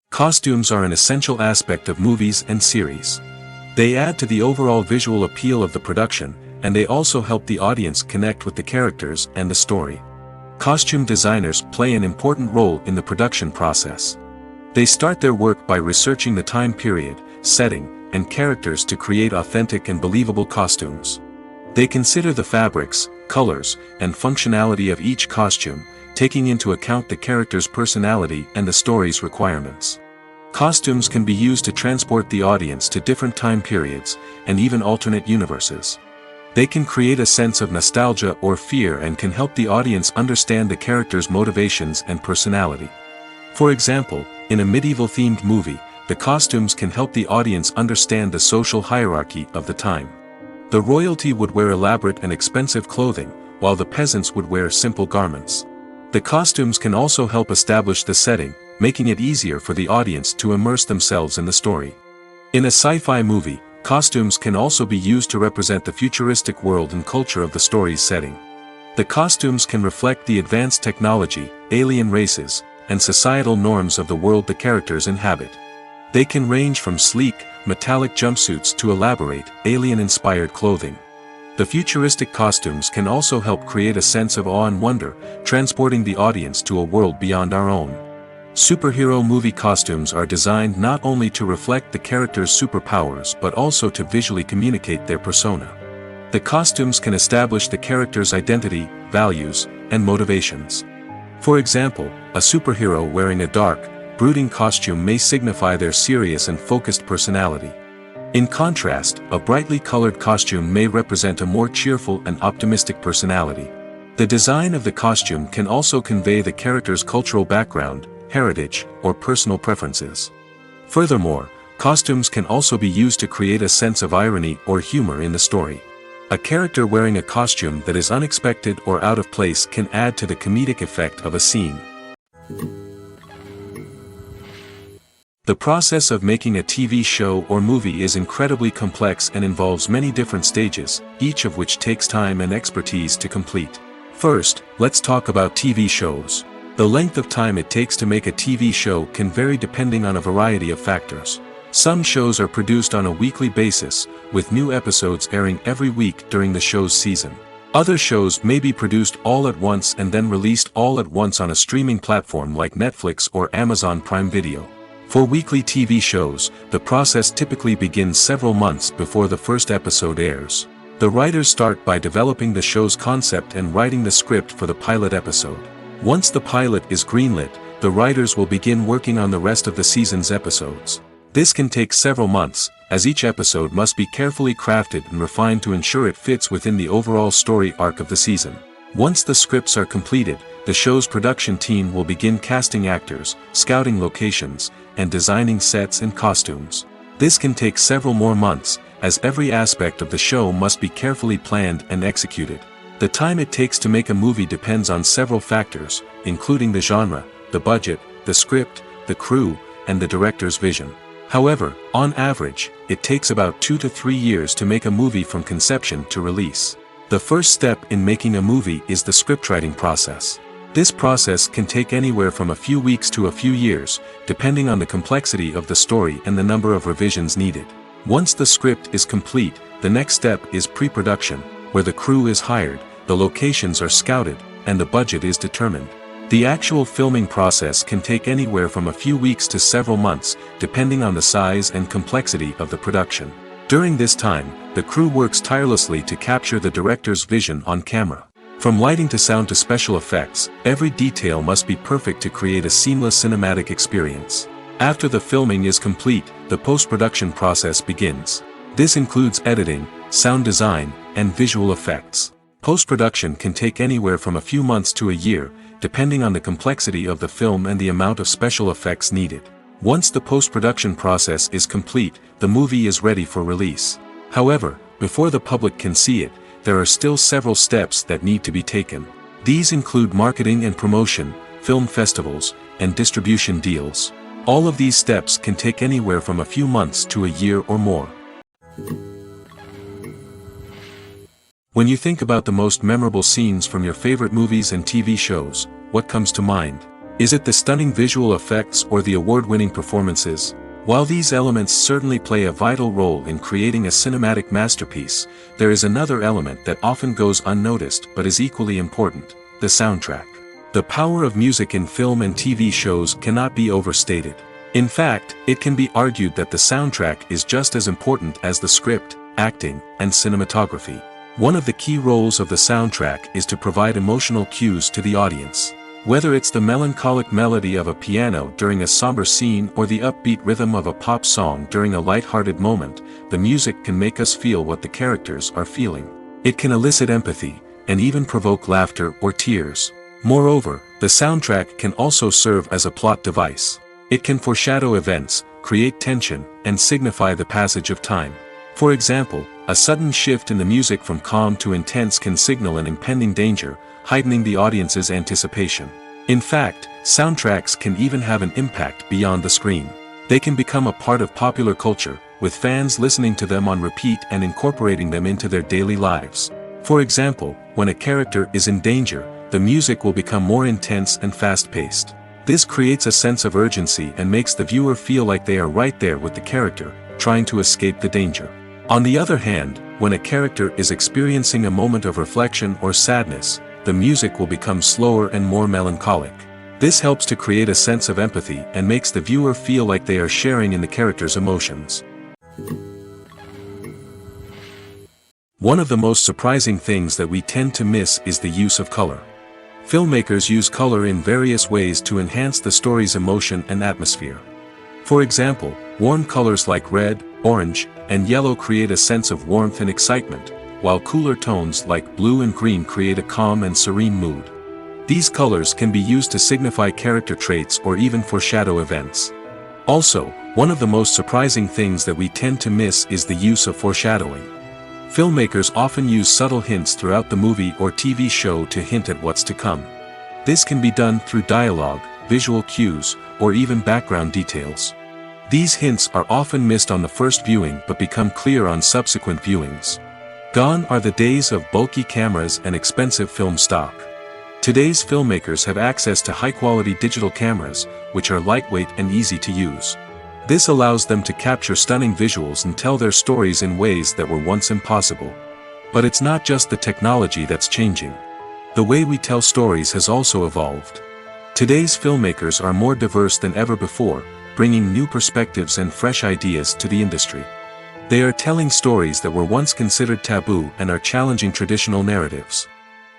Costumes are an essential aspect of movies and series. They add to the overall visual appeal of the production, and they also help the audience connect with the characters and the story. Costume designers play an important role in the production process. They start their work by researching the time period, setting, and characters to create authentic and believable costumes. They consider the fabrics, colors, and functionality of each costume, taking into account the character's personality and the story's requirements. Costumes can be used to transport the audience to different time periods, and even alternate universes. They can create a sense of nostalgia or fear and can help the audience understand the character's motivations and personality. For example, in a medieval-themed movie, the costumes can help the audience understand the social hierarchy of the time. The royalty would wear elaborate and expensive clothing, while the peasants would wear simple garments. The costumes can also help establish the setting, making it easier for the audience to immerse themselves in the story. In a sci-fi movie, costumes can also be used to represent the futuristic world and culture of the story's setting. The costumes can reflect the advanced technology, alien races, and societal norms of the world the characters inhabit. They can range from sleek, metallic jumpsuits to elaborate, alien-inspired clothing. The futuristic costumes can also help create a sense of awe and wonder, transporting the audience to a world beyond our own. Superhero movie costumes are designed not only to reflect the character's superpowers but also to visually communicate their persona. The costumes can establish the character's identity, values, and motivations. For example, a superhero wearing a dark, brooding costume may signify their serious and focused personality. In contrast, a brightly colored costume may represent a more cheerful and optimistic personality. The design of the costume can also convey the character's cultural background, heritage, or personal preferences. Furthermore, costumes can also be used to create a sense of irony or humor in the story. A character wearing a costume that is unexpected or out of place can add to the comedic effect of a scene. The process of making a TV show or movie is incredibly complex and involves many different stages, each of which takes time and expertise to complete. First, let's talk about TV shows. The length of time it takes to make a TV show can vary depending on a variety of factors. Some shows are produced on a weekly basis, with new episodes airing every week during the show's season. Other shows may be produced all at once and then released all at once on a streaming platform like Netflix or Amazon Prime Video. For weekly TV shows, the process typically begins several months before the first episode airs. The writers start by developing the show's concept and writing the script for the pilot episode. Once the pilot is greenlit, the writers will begin working on the rest of the season's episodes. This can take several months, as each episode must be carefully crafted and refined to ensure it fits within the overall story arc of the season. Once the scripts are completed, the show's production team will begin casting actors, scouting locations, and designing sets and costumes. This can take several more months, as every aspect of the show must be carefully planned and executed. The time it takes to make a movie depends on several factors, including the genre, the budget, the script, the crew, and the director's vision. However, on average, it takes about 2 to 3 years to make a movie from conception to release. The first step in making a movie is the scriptwriting process. This process can take anywhere from a few weeks to a few years, depending on the complexity of the story and the number of revisions needed. Once the script is complete, the next step is pre-production, where the crew is hired, the locations are scouted, and the budget is determined. The actual filming process can take anywhere from a few weeks to several months, depending on the size and complexity of the production. During this time, the crew works tirelessly to capture the director's vision on camera. From lighting to sound to special effects, every detail must be perfect to create a seamless cinematic experience. After the filming is complete, the post-production process begins. This includes editing, sound design, and visual effects. Post-production can take anywhere from a few months to a year, depending on the complexity of the film and the amount of special effects needed. Once the post-production process is complete, the movie is ready for release. However, before the public can see it, there are still several steps that need to be taken. These include marketing and promotion, film festivals, and distribution deals. All of these steps can take anywhere from a few months to a year or more. When you think about the most memorable scenes from your favorite movies and TV shows, what comes to mind? Is it the stunning visual effects or the award-winning performances? While these elements certainly play a vital role in creating a cinematic masterpiece, there is another element that often goes unnoticed but is equally important: the soundtrack. The power of music in film and TV shows cannot be overstated. In fact, it can be argued that the soundtrack is just as important as the script, acting, and cinematography. One of the key roles of the soundtrack is to provide emotional cues to the audience. Whether it's the melancholic melody of a piano during a somber scene or the upbeat rhythm of a pop song during a light-hearted moment, the music can make us feel what the characters are feeling. It can elicit empathy, and even provoke laughter or tears. Moreover, the soundtrack can also serve as a plot device. It can foreshadow events, create tension, and signify the passage of time. For example, a sudden shift in the music from calm to intense can signal an impending danger, heightening the audience's anticipation. In fact, Soundtracks can even have an impact beyond the screen. They can become a part of popular culture, with fans listening to them on repeat and incorporating them into their daily lives. For example, when a character is in danger, the music will become more intense and fast-paced. This creates a sense of urgency and makes the viewer feel like they are right there with the character, trying to escape the danger. On the other hand, when a character is experiencing a moment of reflection or sadness, the music will become slower and more melancholic. This helps to create a sense of empathy and makes the viewer feel like they are sharing in the character's emotions. One of the most surprising things that we tend to miss is the use of color. Filmmakers use color in various ways to enhance the story's emotion and atmosphere. For example, warm colors like red, orange, and yellow create a sense of warmth and excitement, while cooler tones like blue and green create a calm and serene mood. These colors can be used to signify character traits or even foreshadow events. Also, one of the most surprising things that we tend to miss is the use of foreshadowing. Filmmakers often use subtle hints throughout the movie or TV show to hint at what's to come. This can be done through dialogue, visual cues, or even background details. These hints are often missed on the first viewing but become clear on subsequent viewings. Gone are the days of bulky cameras and expensive film stock. Today's filmmakers have access to high-quality digital cameras, which are lightweight and easy to use. This allows them to capture stunning visuals and tell their stories in ways that were once impossible. But it's not just the technology that's changing. The way we tell stories has also evolved. Today's filmmakers are more diverse than ever before, bringing new perspectives and fresh ideas to the industry. They are telling stories that were once considered taboo and are challenging traditional narratives.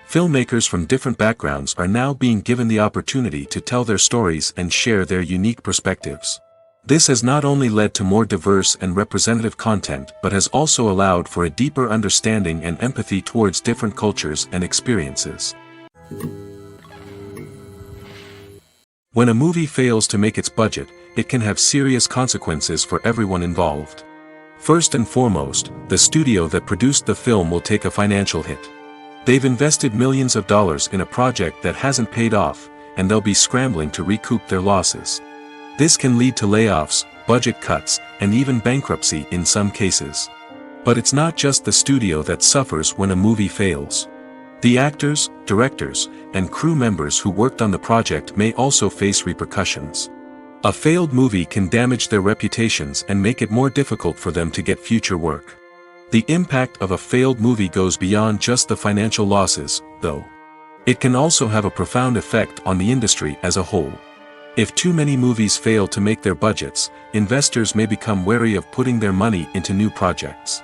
Filmmakers from different backgrounds are now being given the opportunity to tell their stories and share their unique perspectives. This has not only led to more diverse and representative content but has also allowed for a deeper understanding and empathy towards different cultures and experiences. When a movie fails to make its budget, it can have serious consequences for everyone involved. First and foremost, the studio that produced the film will take a financial hit. They've invested millions of dollars in a project that hasn't paid off, and they'll be scrambling to recoup their losses. This can lead to layoffs, budget cuts, and even bankruptcy in some cases. But it's not just the studio that suffers when a movie fails. The actors, directors, and crew members who worked on the project may also face repercussions. A failed movie can damage their reputations and make it more difficult for them to get future work. The impact of a failed movie goes beyond just the financial losses, though. It can also have a profound effect on the industry as a whole. If too many movies fail to make their budgets, investors may become wary of putting their money into new projects.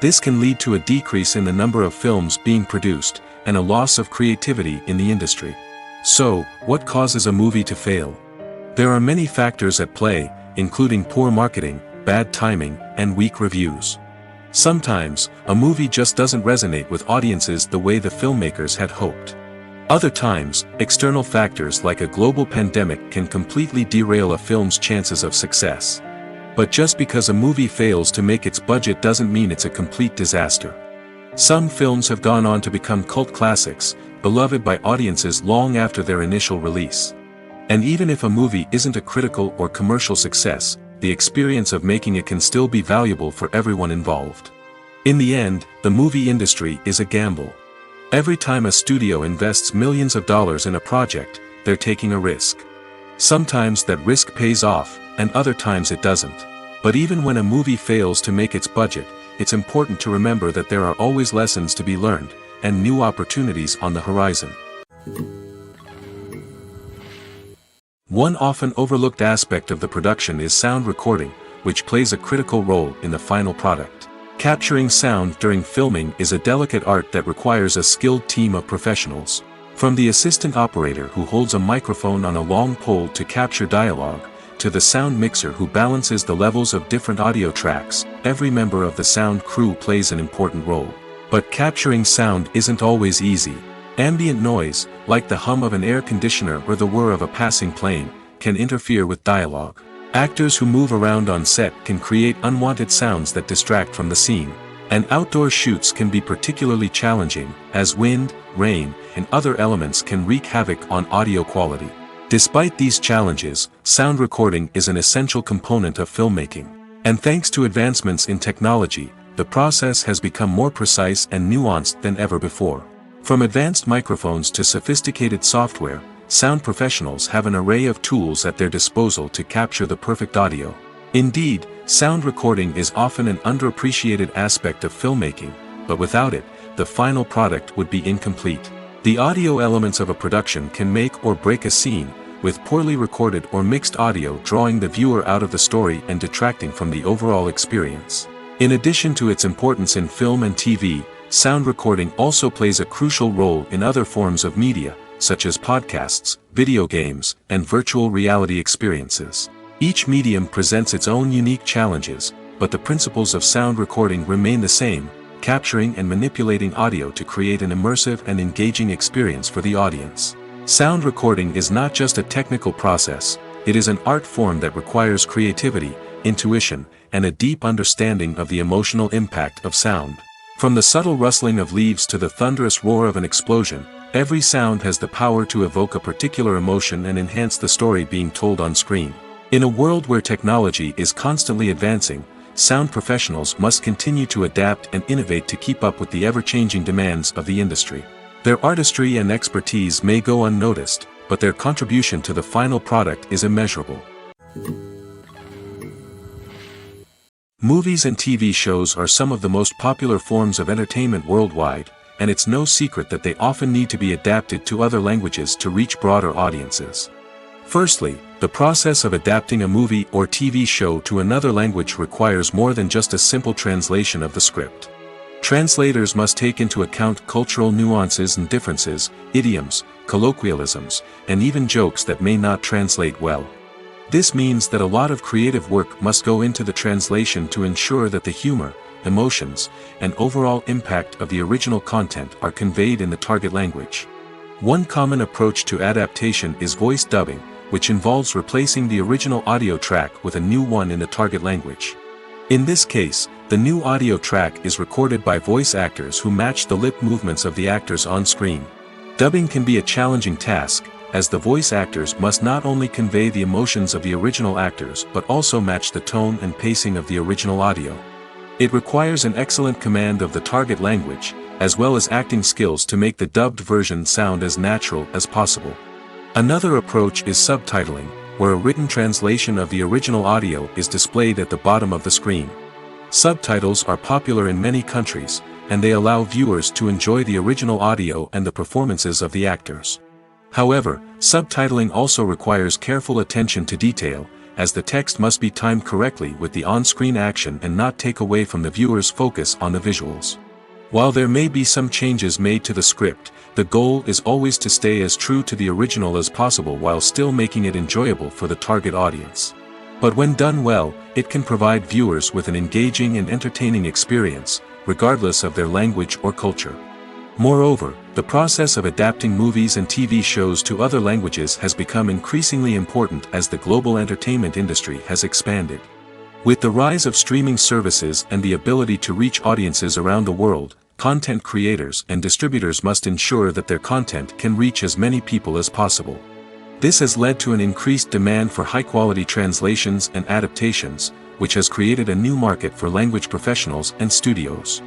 This can lead to a decrease in the number of films being produced, and a loss of creativity in the industry. So, what causes a movie to fail? There are many factors at play, including poor marketing, bad timing, and weak reviews. Sometimes, a movie just doesn't resonate with audiences the way the filmmakers had hoped. Other times, external factors like a global pandemic can completely derail a film's chances of success. But just because a movie fails to make its budget doesn't mean it's a complete disaster. Some films have gone on to become cult classics, beloved by audiences long after their initial release. And even if a movie isn't a critical or commercial success, the experience of making it can still be valuable for everyone involved. In the end, the movie industry is a gamble. Every time a studio invests millions of dollars in a project, they're taking a risk. Sometimes that risk pays off, and other times it doesn't. But even when a movie fails to make its budget, it's important to remember that there are always lessons to be learned, and new opportunities on the horizon. One often overlooked aspect of the production is sound recording, which plays a critical role in the final product. Capturing sound during filming is a delicate art that requires a skilled team of professionals. From the assistant operator who holds a microphone on a long pole to capture dialogue, to the sound mixer who balances the levels of different audio tracks, every member of the sound crew plays an important role. But capturing sound isn't always easy. Ambient noise, like the hum of an air conditioner or the whir of a passing plane, can interfere with dialogue. Actors who move around on set can create unwanted sounds that distract from the scene. And outdoor shoots can be particularly challenging, as wind, rain, and other elements can wreak havoc on audio quality. Despite these challenges, sound recording is an essential component of filmmaking. And thanks to advancements in technology, the process has become more precise and nuanced than ever before. From advanced microphones to sophisticated software, sound professionals have an array of tools at their disposal to capture the perfect audio. Indeed, sound recording is often an underappreciated aspect of filmmaking, but without it, the final product would be incomplete. The audio elements of a production can make or break a scene, with poorly recorded or mixed audio drawing the viewer out of the story and detracting from the overall experience. In addition to its importance in film and TV, sound recording also plays a crucial role in other forms of media, such as podcasts, video games, and virtual reality experiences. Each medium presents its own unique challenges, but the principles of sound recording remain the same: capturing and manipulating audio to create an immersive and engaging experience for the audience. Sound recording is not just a technical process, it is an art form that requires creativity, intuition, and a deep understanding of the emotional impact of sound. From the subtle rustling of leaves to the thunderous roar of an explosion, every sound has the power to evoke a particular emotion and enhance the story being told on screen. In a world where technology is constantly advancing, sound professionals must continue to adapt and innovate to keep up with the ever-changing demands of the industry. Their artistry and expertise may go unnoticed, but their contribution to the final product is immeasurable. Movies and TV shows are some of the most popular forms of entertainment worldwide, and it's no secret that they often need to be adapted to other languages to reach broader audiences. Firstly, the process of adapting a movie or TV show to another language requires more than just a simple translation of the script. Translators must take into account cultural nuances and differences, idioms, colloquialisms, and even jokes that may not translate well. This means that a lot of creative work must go into the translation to ensure that the humor, emotions, and overall impact of the original content are conveyed in the target language. One common approach to adaptation is voice dubbing, which involves replacing the original audio track with a new one in the target language. In this case, the new audio track is recorded by voice actors who match the lip movements of the actors on screen. Dubbing can be a challenging task, as the voice actors must not only convey the emotions of the original actors but also match the tone and pacing of the original audio. It requires an excellent command of the target language, as well as acting skills to make the dubbed version sound as natural as possible. Another approach is subtitling, where a written translation of the original audio is displayed at the bottom of the screen. Subtitles are popular in many countries, and they allow viewers to enjoy the original audio and the performances of the actors. However, subtitling also requires careful attention to detail, as the text must be timed correctly with the on-screen action and not take away from the viewer's focus on the visuals. While there may be some changes made to the script, the goal is always to stay as true to the original as possible while still making it enjoyable for the target audience. But when done well, it can provide viewers with an engaging and entertaining experience, regardless of their language or culture. Moreover, the process of adapting movies and TV shows to other languages has become increasingly important as the global entertainment industry has expanded. With the rise of streaming services and the ability to reach audiences around the world, content creators and distributors must ensure that their content can reach as many people as possible. This has led to an increased demand for high-quality translations and adaptations, which has created a new market for language professionals and studios.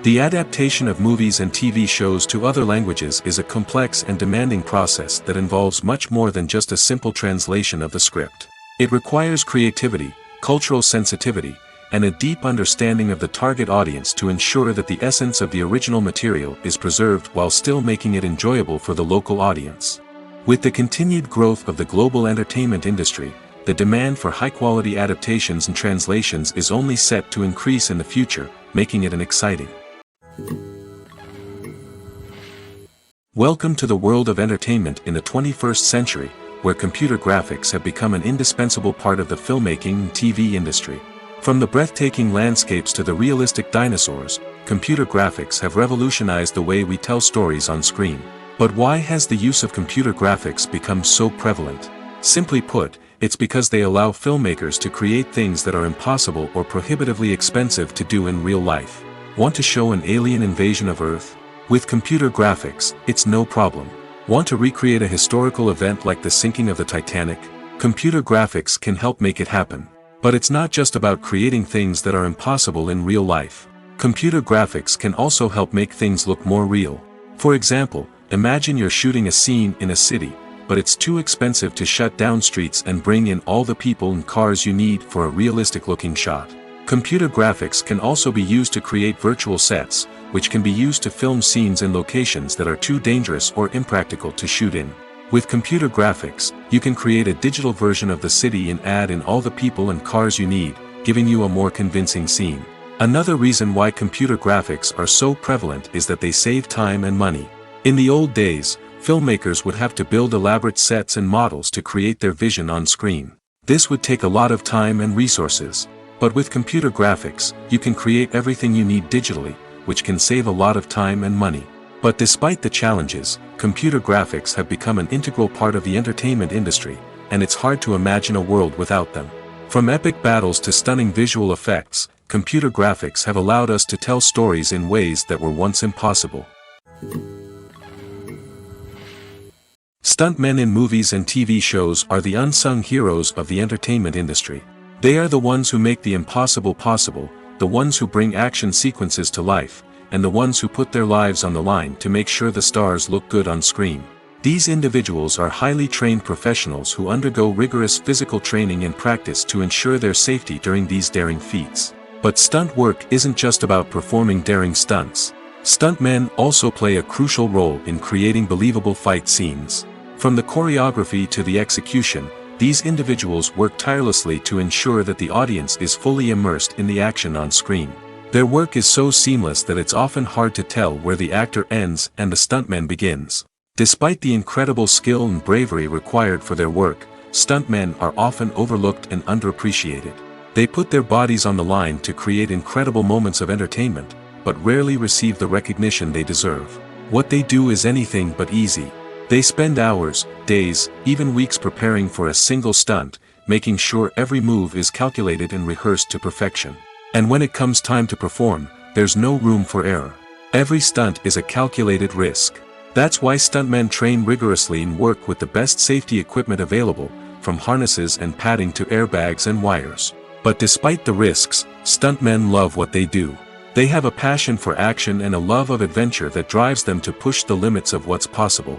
The adaptation of movies and TV shows to other languages is a complex and demanding process that involves much more than just a simple translation of the script. It requires creativity, cultural sensitivity, and a deep understanding of the target audience to ensure that the essence of the original material is preserved while still making it enjoyable for the local audience. With the continued growth of the global entertainment industry, the demand for high-quality adaptations and translations is only set to increase in the future, making it an exciting. Welcome to the world of entertainment in the 21st century, where computer graphics have become an indispensable part of the filmmaking and TV industry. From the breathtaking landscapes to the realistic dinosaurs, computer graphics have revolutionized the way we tell stories on screen. But why has the use of computer graphics become so prevalent? Simply put, it's because they allow filmmakers to create things that are impossible or prohibitively expensive to do in real life. Want to show an alien invasion of Earth? With computer graphics, it's no problem. Want to recreate a historical event like the sinking of the Titanic? Computer graphics can help make it happen. But it's not just about creating things that are impossible in real life. Computer graphics can also help make things look more real. For example, imagine you're shooting a scene in a city, but it's too expensive to shut down streets and bring in all the people and cars you need for a realistic-looking shot. Computer graphics can also be used to create virtual sets, which can be used to film scenes in locations that are too dangerous or impractical to shoot in. With computer graphics, you can create a digital version of the city and add in all the people and cars you need, giving you a more convincing scene. Another reason why computer graphics are so prevalent is that they save time and money. In the old days, filmmakers would have to build elaborate sets and models to create their vision on screen. This would take a lot of time and resources. But with computer graphics, you can create everything you need digitally, which can save a lot of time and money. But despite the challenges, computer graphics have become an integral part of the entertainment industry, and it's hard to imagine a world without them. From epic battles to stunning visual effects, computer graphics have allowed us to tell stories in ways that were once impossible. Stuntmen in movies and TV shows are the unsung heroes of the entertainment industry. They are the ones who make the impossible possible, the ones who bring action sequences to life, and the ones who put their lives on the line to make sure the stars look good on screen. These individuals are highly trained professionals who undergo rigorous physical training and practice to ensure their safety during these daring feats. But stunt work isn't just about performing daring stunts. Stuntmen also play a crucial role in creating believable fight scenes. From the choreography to the execution, these individuals work tirelessly to ensure that the audience is fully immersed in the action on screen. Their work is so seamless that it's often hard to tell where the actor ends and the stuntman begins. Despite the incredible skill and bravery required for their work, stuntmen are often overlooked and underappreciated. They put their bodies on the line to create incredible moments of entertainment, but rarely receive the recognition they deserve. What they do is anything but easy. They spend hours, days, even weeks preparing for a single stunt, making sure every move is calculated and rehearsed to perfection. And when it comes time to perform, there's no room for error. Every stunt is a calculated risk. That's why stuntmen train rigorously and work with the best safety equipment available, from harnesses and padding to airbags and wires. But despite the risks, stuntmen love what they do. They have a passion for action and a love of adventure that drives them to push the limits of what's possible.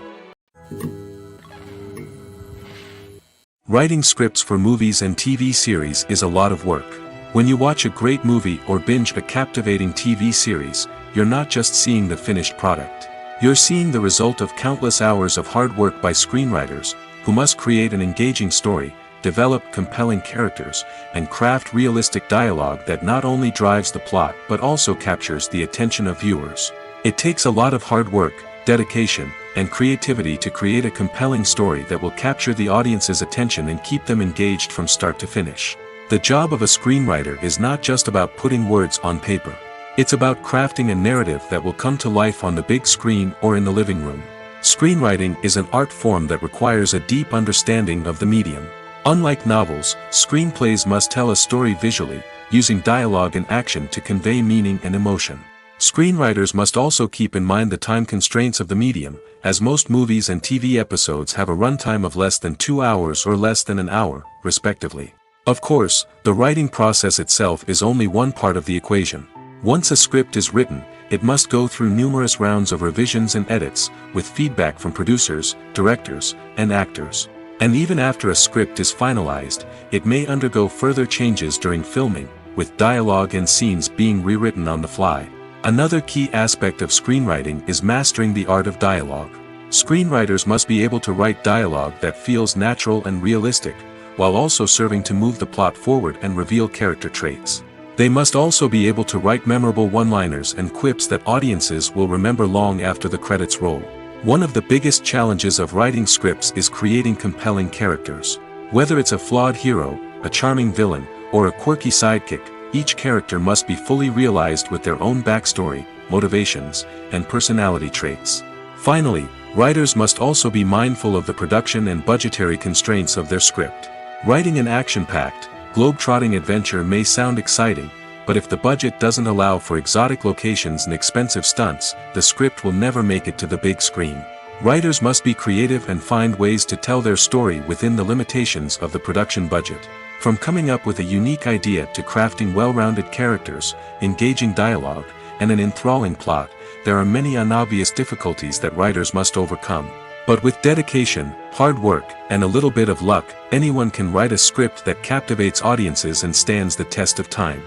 Writing scripts for movies and TV series is a lot of work. When you watch a great movie or binge a captivating TV series, you're not just seeing the finished product. You're seeing the result of countless hours of hard work by screenwriters, who must create an engaging story, develop compelling characters, and craft realistic dialogue that not only drives the plot but also captures the attention of viewers. It takes a lot of hard work, dedication, and creativity to create a compelling story that will capture the audience's attention and keep them engaged from start to finish. The job of a screenwriter is not just about putting words on paper. It's about crafting a narrative that will come to life on the big screen or in the living room. Screenwriting is an art form that requires a deep understanding of the medium. Unlike novels, screenplays must tell a story visually, using dialogue and action to convey meaning and emotion. Screenwriters must also keep in mind the time constraints of the medium, as most movies and TV episodes have a runtime of less than 2 hours or less than an hour, respectively. Of course, the writing process itself is only one part of the equation. Once a script is written, it must go through numerous rounds of revisions and edits, with feedback from producers, directors, and actors. And even after a script is finalized, it may undergo further changes during filming, with dialogue and scenes being rewritten on the fly. Another key aspect of screenwriting is mastering the art of dialogue. Screenwriters must be able to write dialogue that feels natural and realistic, while also serving to move the plot forward and reveal character traits. They must also be able to write memorable one-liners and quips that audiences will remember long after the credits roll. One of the biggest challenges of writing scripts is creating compelling characters. Whether it's a flawed hero, a charming villain, or a quirky sidekick, each character must be fully realized with their own backstory, motivations, and personality traits. Finally, writers must also be mindful of the production and budgetary constraints of their script. Writing an action-packed, globe-trotting adventure may sound exciting, but if the budget doesn't allow for exotic locations and expensive stunts, the script will never make it to the big screen. Writers must be creative and find ways to tell their story within the limitations of the production budget. From coming up with a unique idea to crafting well-rounded characters, engaging dialogue, and an enthralling plot, there are many unobvious difficulties that writers must overcome. But with dedication, hard work, and a little bit of luck, anyone can write a script that captivates audiences and stands the test of time.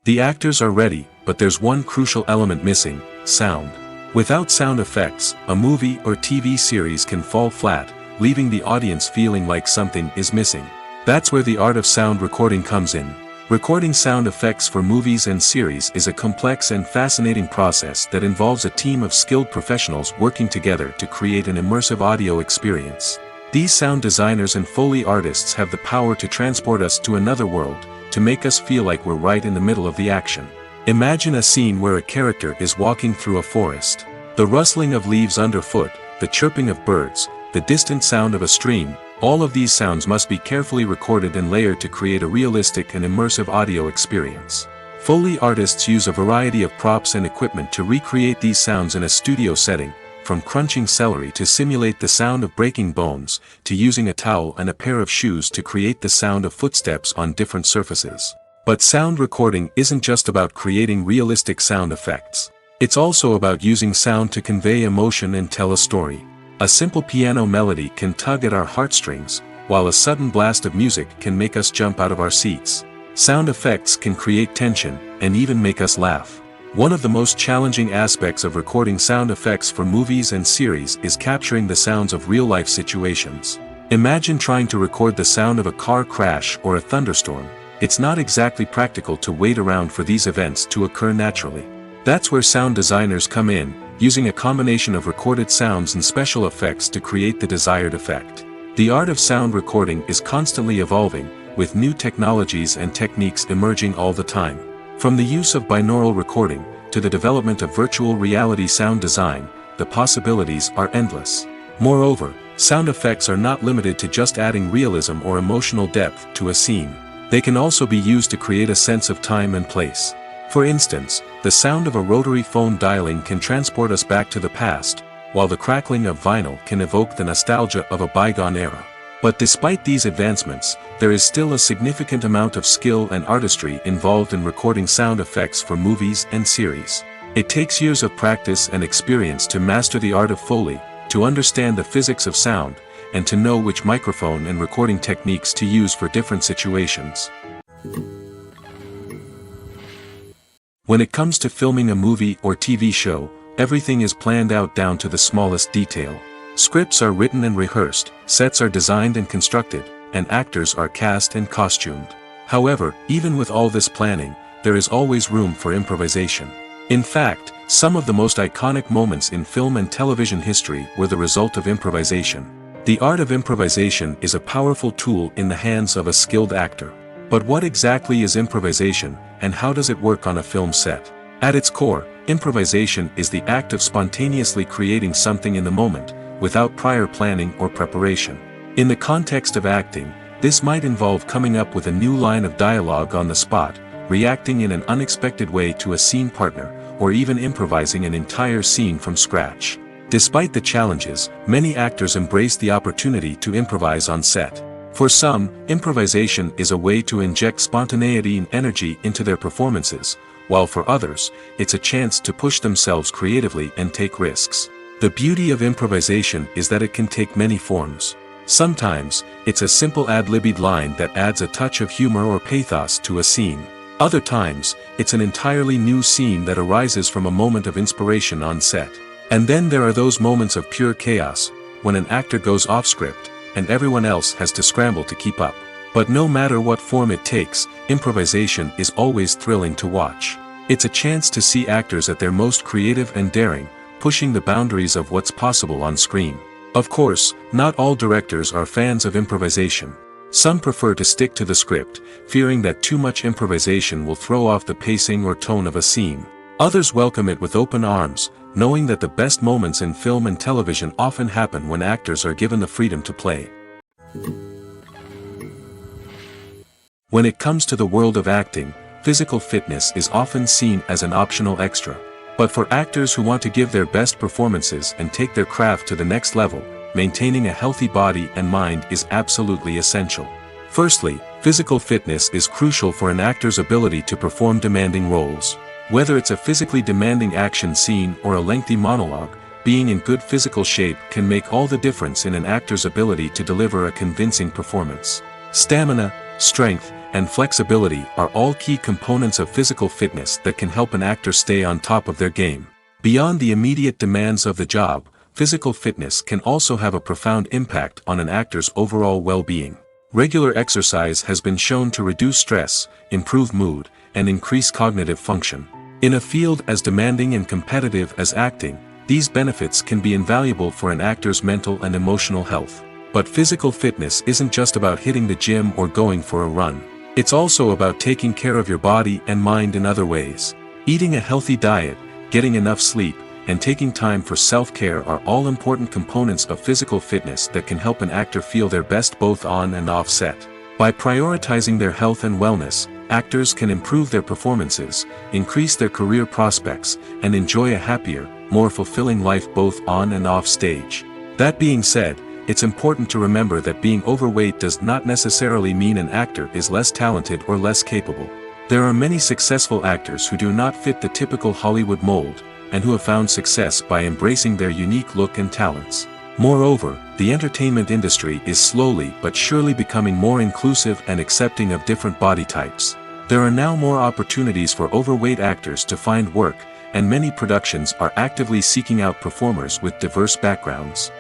The actors are ready, but there's one crucial element missing: sound. Without sound effects, a movie or TV series can fall flat, leaving the audience feeling like something is missing. That's where the art of sound recording comes in. Recording sound effects for movies and series is a complex and fascinating process that involves a team of skilled professionals working together to create an immersive audio experience. These sound designers and Foley artists have the power to transport us to another world, to make us feel like we're right in the middle of the action. Imagine a scene where a character is walking through a forest. The rustling of leaves underfoot, the chirping of birds, the distant sound of a stream, all of these sounds must be carefully recorded and layered to create a realistic and immersive audio experience. Foley artists use a variety of props and equipment to recreate these sounds in a studio setting, from crunching celery to simulate the sound of breaking bones, to using a towel and a pair of shoes to create the sound of footsteps on different surfaces. But sound recording isn't just about creating realistic sound effects. It's also about using sound to convey emotion and tell a story. A simple piano melody can tug at our heartstrings, while a sudden blast of music can make us jump out of our seats. Sound effects can create tension, and even make us laugh. One of the most challenging aspects of recording sound effects for movies and series is capturing the sounds of real-life situations. Imagine trying to record the sound of a car crash or a thunderstorm. It's not exactly practical to wait around for these events to occur naturally. That's where sound designers come in, using a combination of recorded sounds and special effects to create the desired effect. The art of sound recording is constantly evolving, with new technologies and techniques emerging all the time. From the use of binaural recording, to the development of virtual reality sound design, the possibilities are endless. Moreover, sound effects are not limited to just adding realism or emotional depth to a scene. They can also be used to create a sense of time and place. For instance, the sound of a rotary phone dialing can transport us back to the past, while the crackling of vinyl can evoke the nostalgia of a bygone era. But despite these advancements, there is still a significant amount of skill and artistry involved in recording sound effects for movies and series. It takes years of practice and experience to master the art of Foley, to understand the physics of sound, and to know which microphone and recording techniques to use for different situations. When it comes to filming a movie or TV show, everything is planned out down to the smallest detail. Scripts are written and rehearsed, sets are designed and constructed, and actors are cast and costumed. However, even with all this planning, there is always room for improvisation. In fact, some of the most iconic moments in film and television history were the result of improvisation. The art of improvisation is a powerful tool in the hands of a skilled actor. But what exactly is improvisation, and how does it work on a film set? At its core, improvisation is the act of spontaneously creating something in the moment, without prior planning or preparation. In the context of acting, this might involve coming up with a new line of dialogue on the spot, reacting in an unexpected way to a scene partner, or even improvising an entire scene from scratch. Despite the challenges, many actors embrace the opportunity to improvise on set. For some, improvisation is a way to inject spontaneity and energy into their performances, while for others, it's a chance to push themselves creatively and take risks. The beauty of improvisation is that it can take many forms. Sometimes, it's a simple ad-libbed line that adds a touch of humor or pathos to a scene. Other times, it's an entirely new scene that arises from a moment of inspiration on set. And then there are those moments of pure chaos, when an actor goes off script, and everyone else has to scramble to keep up. But no matter what form it takes, improvisation is always thrilling to watch. It's a chance to see actors at their most creative and daring, pushing the boundaries of what's possible on screen. Of course, not all directors are fans of improvisation. Some prefer to stick to the script, fearing that too much improvisation will throw off the pacing or tone of a scene. Others welcome it with open arms, knowing that the best moments in film and television often happen when actors are given the freedom to play. When it comes to the world of acting, physical fitness is often seen as an optional extra. But for actors who want to give their best performances and take their craft to the next level, maintaining a healthy body and mind is absolutely essential. Firstly, physical fitness is crucial for an actor's ability to perform demanding roles. Whether it's a physically demanding action scene or a lengthy monologue, being in good physical shape can make all the difference in an actor's ability to deliver a convincing performance. Stamina, strength, and flexibility are all key components of physical fitness that can help an actor stay on top of their game. Beyond the immediate demands of the job, physical fitness can also have a profound impact on an actor's overall well-being. Regular exercise has been shown to reduce stress, improve mood, and increase cognitive function. In a field as demanding and competitive as acting, these benefits can be invaluable for an actor's mental and emotional health. But physical fitness isn't just about hitting the gym or going for a run. It's also about taking care of your body and mind in other ways. Eating a healthy diet, getting enough sleep, and taking time for self-care are all important components of physical fitness that can help an actor feel their best both on and off set. By prioritizing their health and wellness, actors can improve their performances, increase their career prospects, and enjoy a happier, more fulfilling life both on and off stage. That being said, it's important to remember that being overweight does not necessarily mean an actor is less talented or less capable. There are many successful actors who do not fit the typical Hollywood mold, and who have found success by embracing their unique look and talents. Moreover, the entertainment industry is slowly but surely becoming more inclusive and accepting of different body types. There are now more opportunities for overweight actors to find work, and many productions are actively seeking out performers with diverse backgrounds.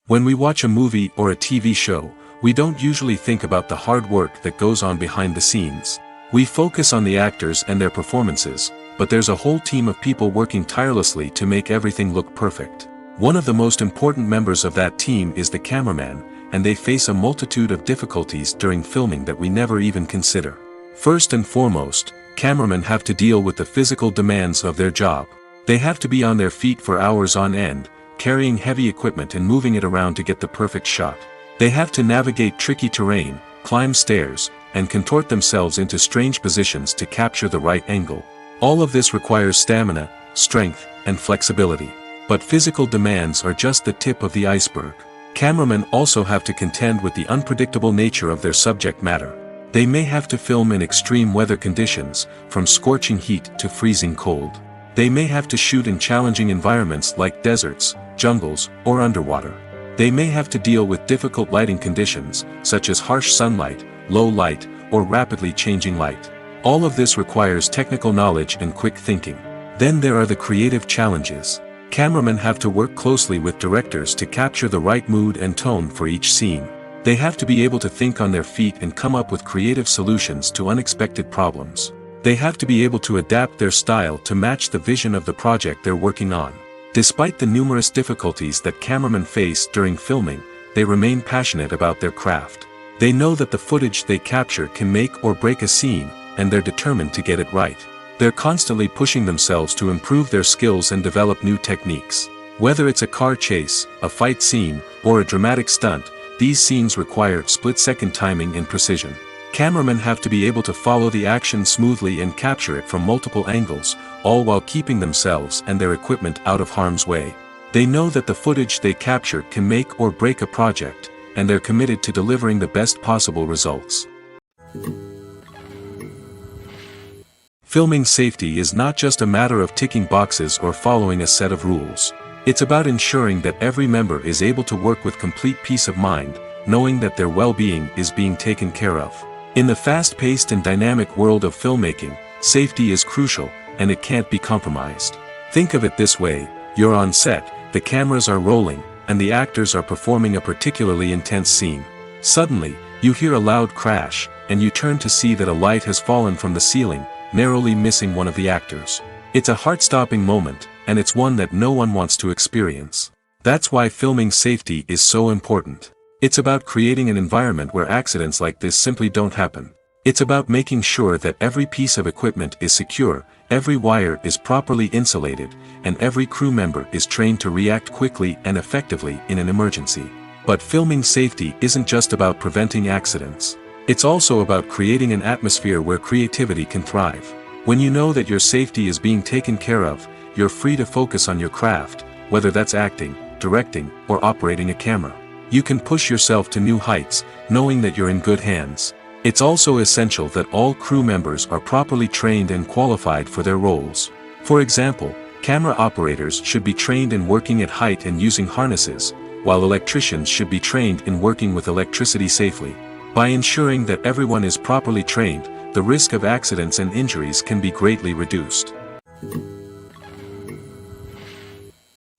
When we watch a movie or a TV show, we don't usually think about the hard work that goes on behind the scenes. We focus on the actors and their performances, but there's a whole team of people working tirelessly to make everything look perfect. One of the most important members of that team is the cameraman, and they face a multitude of difficulties during filming that we never even consider. First and foremost, cameramen have to deal with the physical demands of their job. They have to be on their feet for hours on end, carrying heavy equipment and moving it around to get the perfect shot. They have to navigate tricky terrain, climb stairs, and contort themselves into strange positions to capture the right angle. All of this requires stamina, strength, and flexibility. But physical demands are just the tip of the iceberg. Cameramen also have to contend with the unpredictable nature of their subject matter. They may have to film in extreme weather conditions, from scorching heat to freezing cold. They may have to shoot in challenging environments like deserts, jungles, or underwater. They may have to deal with difficult lighting conditions, such as harsh sunlight, low light, or rapidly changing light. All of this requires technical knowledge and quick thinking. Then there are the creative challenges. Cameramen have to work closely with directors to capture the right mood and tone for each scene. They have to be able to think on their feet and come up with creative solutions to unexpected problems. They have to be able to adapt their style to match the vision of the project they're working on. Despite the numerous difficulties that cameramen face during filming, they remain passionate about their craft. They know that the footage they capture can make or break a scene, and they're determined to get it right. They're constantly pushing themselves to improve their skills and develop new techniques. Whether it's a car chase, a fight scene, or a dramatic stunt, these scenes require split-second timing and precision. Cameramen have to be able to follow the action smoothly and capture it from multiple angles, all while keeping themselves and their equipment out of harm's way. They know that the footage they capture can make or break a project, and they're committed to delivering the best possible results. Filming safety is not just a matter of ticking boxes or following a set of rules. It's about ensuring that every member is able to work with complete peace of mind, knowing that their well-being is being taken care of. In the fast-paced and dynamic world of filmmaking, safety is crucial, and it can't be compromised. Think of it this way: you're on set, the cameras are rolling, and the actors are performing a particularly intense scene. Suddenly, you hear a loud crash, and you turn to see that a light has fallen from the ceiling, narrowly missing one of the actors. It's a heart-stopping moment, and it's one that no one wants to experience. That's why filming safety is so important. It's about creating an environment where accidents like this simply don't happen. It's about making sure that every piece of equipment is secure, every wire is properly insulated, and every crew member is trained to react quickly and effectively in an emergency. But filming safety isn't just about preventing accidents. It's also about creating an atmosphere where creativity can thrive. When you know that your safety is being taken care of, you're free to focus on your craft, whether that's acting, directing, or operating a camera. You can push yourself to new heights, knowing that you're in good hands. It's also essential that all crew members are properly trained and qualified for their roles. For example, camera operators should be trained in working at height and using harnesses, while electricians should be trained in working with electricity safely. By ensuring that everyone is properly trained, the risk of accidents and injuries can be greatly reduced.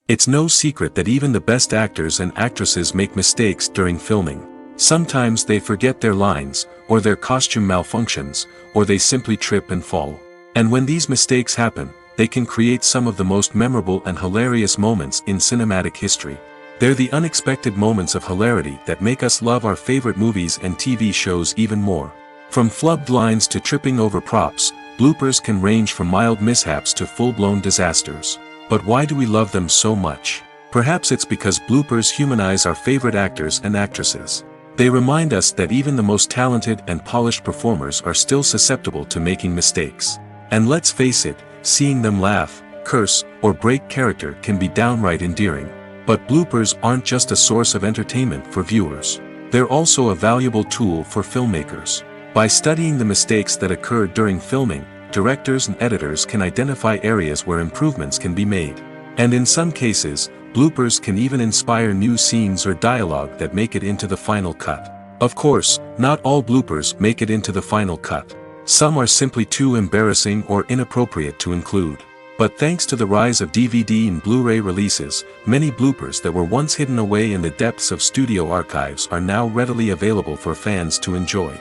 It's no secret that even the best actors and actresses make mistakes during filming. Sometimes they forget their lines, or their costume malfunctions, or they simply trip and fall. And when these mistakes happen, they can create some of the most memorable and hilarious moments in cinematic history. They're the unexpected moments of hilarity that make us love our favorite movies and TV shows even more. From flubbed lines to tripping over props, bloopers can range from mild mishaps to full-blown disasters. But why do we love them so much? Perhaps it's because bloopers humanize our favorite actors and actresses. They remind us that even the most talented and polished performers are still susceptible to making mistakes. And let's face it, seeing them laugh, curse, or break character can be downright endearing. But bloopers aren't just a source of entertainment for viewers. They're also a valuable tool for filmmakers. By studying the mistakes that occur during filming, directors and editors can identify areas where improvements can be made. And in some cases, bloopers can even inspire new scenes or dialogue that make it into the final cut. Of course, not all bloopers make it into the final cut. Some are simply too embarrassing or inappropriate to include. But thanks to the rise of DVD and Blu-ray releases, many bloopers that were once hidden away in the depths of studio archives are now readily available for fans to enjoy.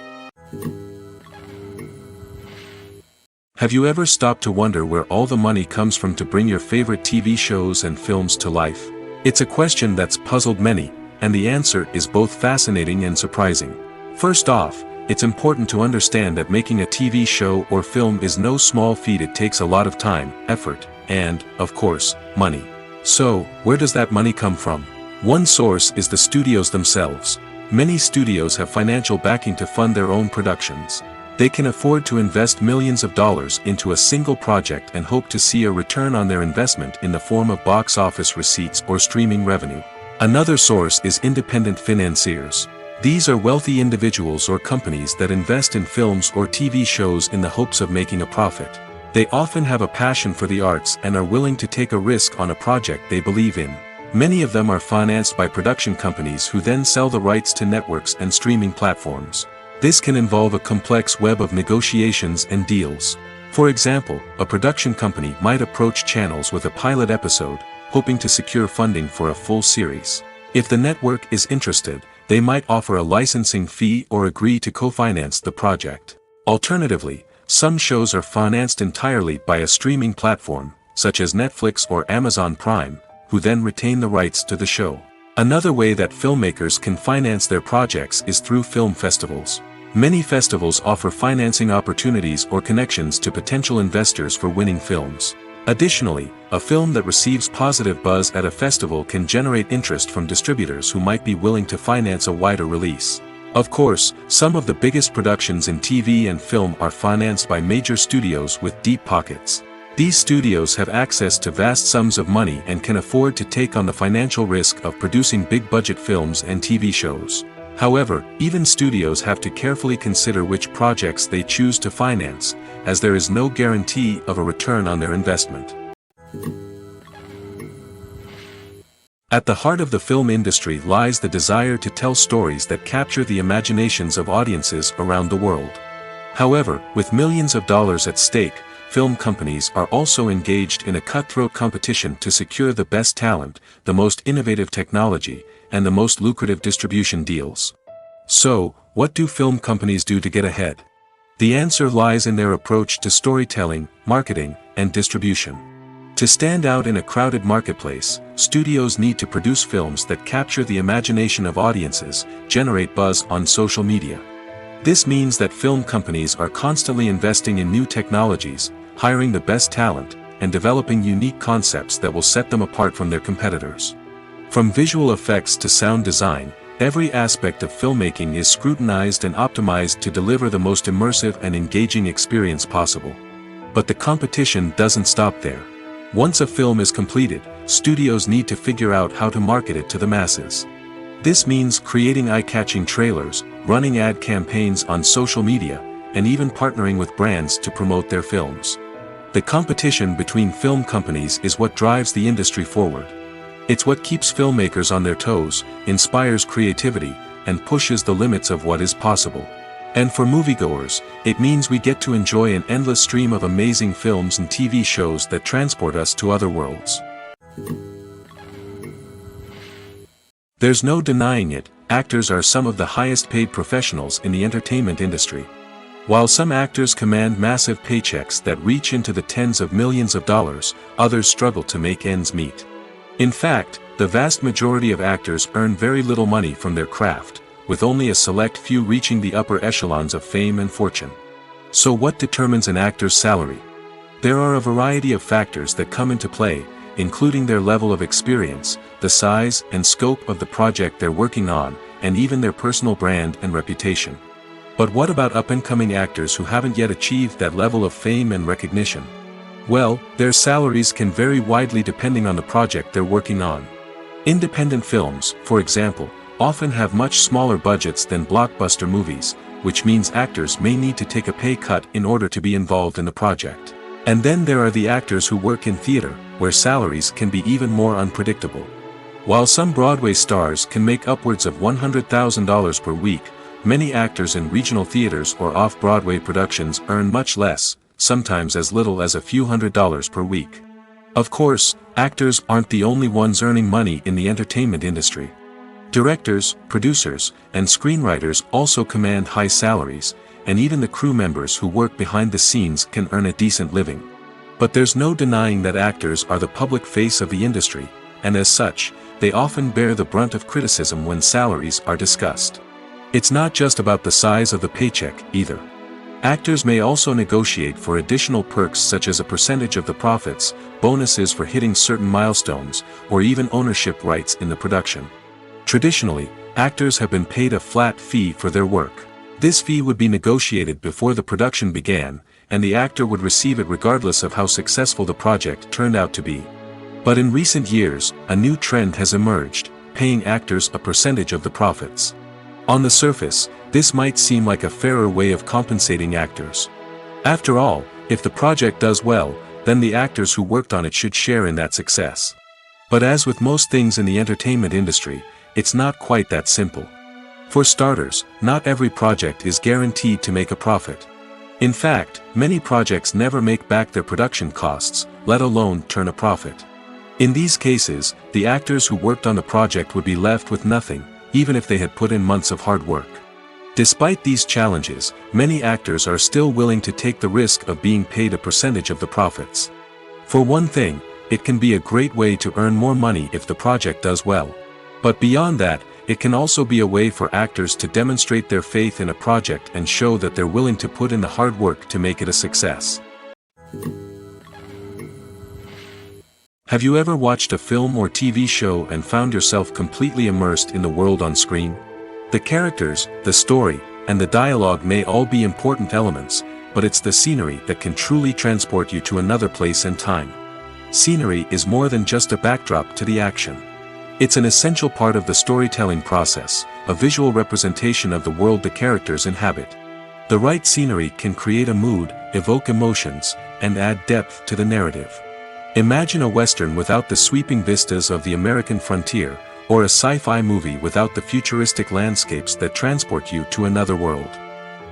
Have you ever stopped to wonder where all the money comes from to bring your favorite TV shows and films to life? It's a question that's puzzled many, and the answer is both fascinating and surprising. First off, it's important to understand that making a TV show or film is no small feat. It takes a lot of time, effort, and, of course, money. So, where does that money come from? One source is the studios themselves. Many studios have financial backing to fund their own productions. They can afford to invest millions of dollars into a single project and hope to see a return on their investment in the form of box office receipts or streaming revenue. Another source is independent financiers. These are wealthy individuals or companies that invest in films or TV shows in the hopes of making a profit. They often have a passion for the arts and are willing to take a risk on a project they believe in. Many of them are financed by production companies who then sell the rights to networks and streaming platforms. This can involve a complex web of negotiations and deals. For example, a production company might approach channels with a pilot episode, hoping to secure funding for a full series. If the network is interested, they might offer a licensing fee or agree to co-finance the project. Alternatively, some shows are financed entirely by a streaming platform, such as Netflix or Amazon Prime, who then retain the rights to the show. Another way that filmmakers can finance their projects is through film festivals. Many festivals offer financing opportunities or connections to potential investors for winning films. Additionally, a film that receives positive buzz at a festival can generate interest from distributors who might be willing to finance a wider release. Of course, some of the biggest productions in TV and film are financed by major studios with deep pockets. These studios have access to vast sums of money and can afford to take on the financial risk of producing big-budget films and TV shows. However, even studios have to carefully consider which projects they choose to finance, as there is no guarantee of a return on their investment. At the heart of the film industry lies the desire to tell stories that capture the imaginations of audiences around the world. However, with millions of dollars at stake, film companies are also engaged in a cutthroat competition to secure the best talent, the most innovative technology, and the most lucrative distribution deals. So, what do film companies do to get ahead? The answer lies in their approach to storytelling, marketing, and distribution. To stand out in a crowded marketplace, studios need to produce films that capture the imagination of audiences, generate buzz on social media. This means that film companies are constantly investing in new technologies, hiring the best talent, and developing unique concepts that will set them apart from their competitors. From visual effects to sound design, every aspect of filmmaking is scrutinized and optimized to deliver the most immersive and engaging experience possible. But the competition doesn't stop there. Once a film is completed, studios need to figure out how to market it to the masses. This means creating eye-catching trailers, running ad campaigns on social media, and even partnering with brands to promote their films. The competition between film companies is what drives the industry forward. It's what keeps filmmakers on their toes, inspires creativity, and pushes the limits of what is possible. And for moviegoers, it means we get to enjoy an endless stream of amazing films and TV shows that transport us to other worlds. There's no denying it, actors are some of the highest paid professionals in the entertainment industry. While some actors command massive paychecks that reach into the tens of millions of dollars, others struggle to make ends meet. In fact, the vast majority of actors earn very little money from their craft, with only a select few reaching the upper echelons of fame and fortune. So what determines an actor's salary? There are a variety of factors that come into play, including their level of experience, the size and scope of the project they're working on, and even their personal brand and reputation. But what about up-and-coming actors who haven't yet achieved that level of fame and recognition? Well, their salaries can vary widely depending on the project they're working on. Independent films, for example, often have much smaller budgets than blockbuster movies, which means actors may need to take a pay cut in order to be involved in the project. And then there are the actors who work in theater, where salaries can be even more unpredictable. While some Broadway stars can make upwards of $100,000 per week, many actors in regional theaters or off-Broadway productions earn much less, sometimes as little as a few $100s per week. Of course, actors aren't the only ones earning money in the entertainment industry. Directors, producers, and screenwriters also command high salaries, and even the crew members who work behind the scenes can earn a decent living. But there's no denying that actors are the public face of the industry, and as such, they often bear the brunt of criticism when salaries are discussed. It's not just about the size of the paycheck, either. Actors may also negotiate for additional perks such as a percentage of the profits, bonuses for hitting certain milestones, or even ownership rights in the production. Traditionally, actors have been paid a flat fee for their work. This fee would be negotiated before the production began, and the actor would receive it regardless of how successful the project turned out to be. But in recent years, a new trend has emerged, paying actors a percentage of the profits. On the surface, this might seem like a fairer way of compensating actors. After all, if the project does well, then the actors who worked on it should share in that success. But as with most things in the entertainment industry, it's not quite that simple. For starters, not every project is guaranteed to make a profit. In fact, many projects never make back their production costs, let alone turn a profit. In these cases, the actors who worked on the project would be left with nothing, even if they had put in months of hard work. Despite these challenges, many actors are still willing to take the risk of being paid a percentage of the profits. For one thing, it can be a great way to earn more money if the project does well. But beyond that, it can also be a way for actors to demonstrate their faith in a project and show that they're willing to put in the hard work to make it a success. Have you ever watched a film or TV show and found yourself completely immersed in the world on screen? The characters, the story, and the dialogue may all be important elements, but it's the scenery that can truly transport you to another place and time. Scenery is more than just a backdrop to the action. It's an essential part of the storytelling process, a visual representation of the world the characters inhabit. The right scenery can create a mood, evoke emotions, and add depth to the narrative. Imagine a Western without the sweeping vistas of the American frontier, or a sci-fi movie without the futuristic landscapes that transport you to another world.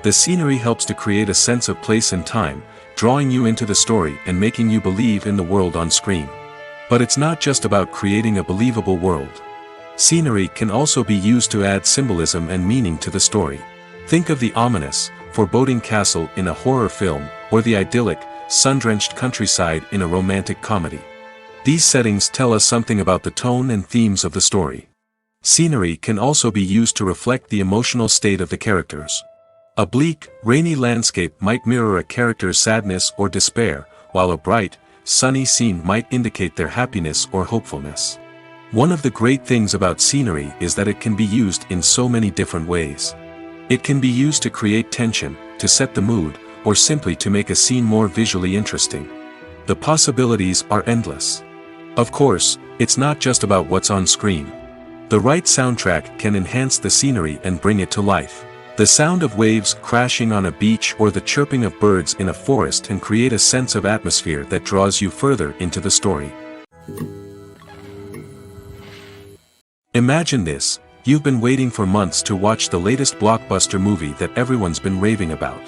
The scenery helps to create a sense of place and time, drawing you into the story and making you believe in the world on screen. But it's not just about creating a believable world. Scenery can also be used to add symbolism and meaning to the story. Think of the ominous, foreboding castle in a horror film, or the idyllic, sun-drenched countryside in a romantic comedy. These settings tell us something about the tone and themes of the story. Scenery can also be used to reflect the emotional state of the characters. A bleak, rainy landscape might mirror a character's sadness or despair, while a bright, sunny scene might indicate their happiness or hopefulness. One of the great things about scenery is that it can be used in so many different ways. It can be used to create tension, to set the mood, or simply to make a scene more visually interesting. The possibilities are endless. Of course, it's not just about what's on screen. The right soundtrack can enhance the scenery and bring it to life. The sound of waves crashing on a beach or the chirping of birds in a forest can create a sense of atmosphere that draws you further into the story. Imagine this: you've been waiting for months to watch the latest blockbuster movie that everyone's been raving about.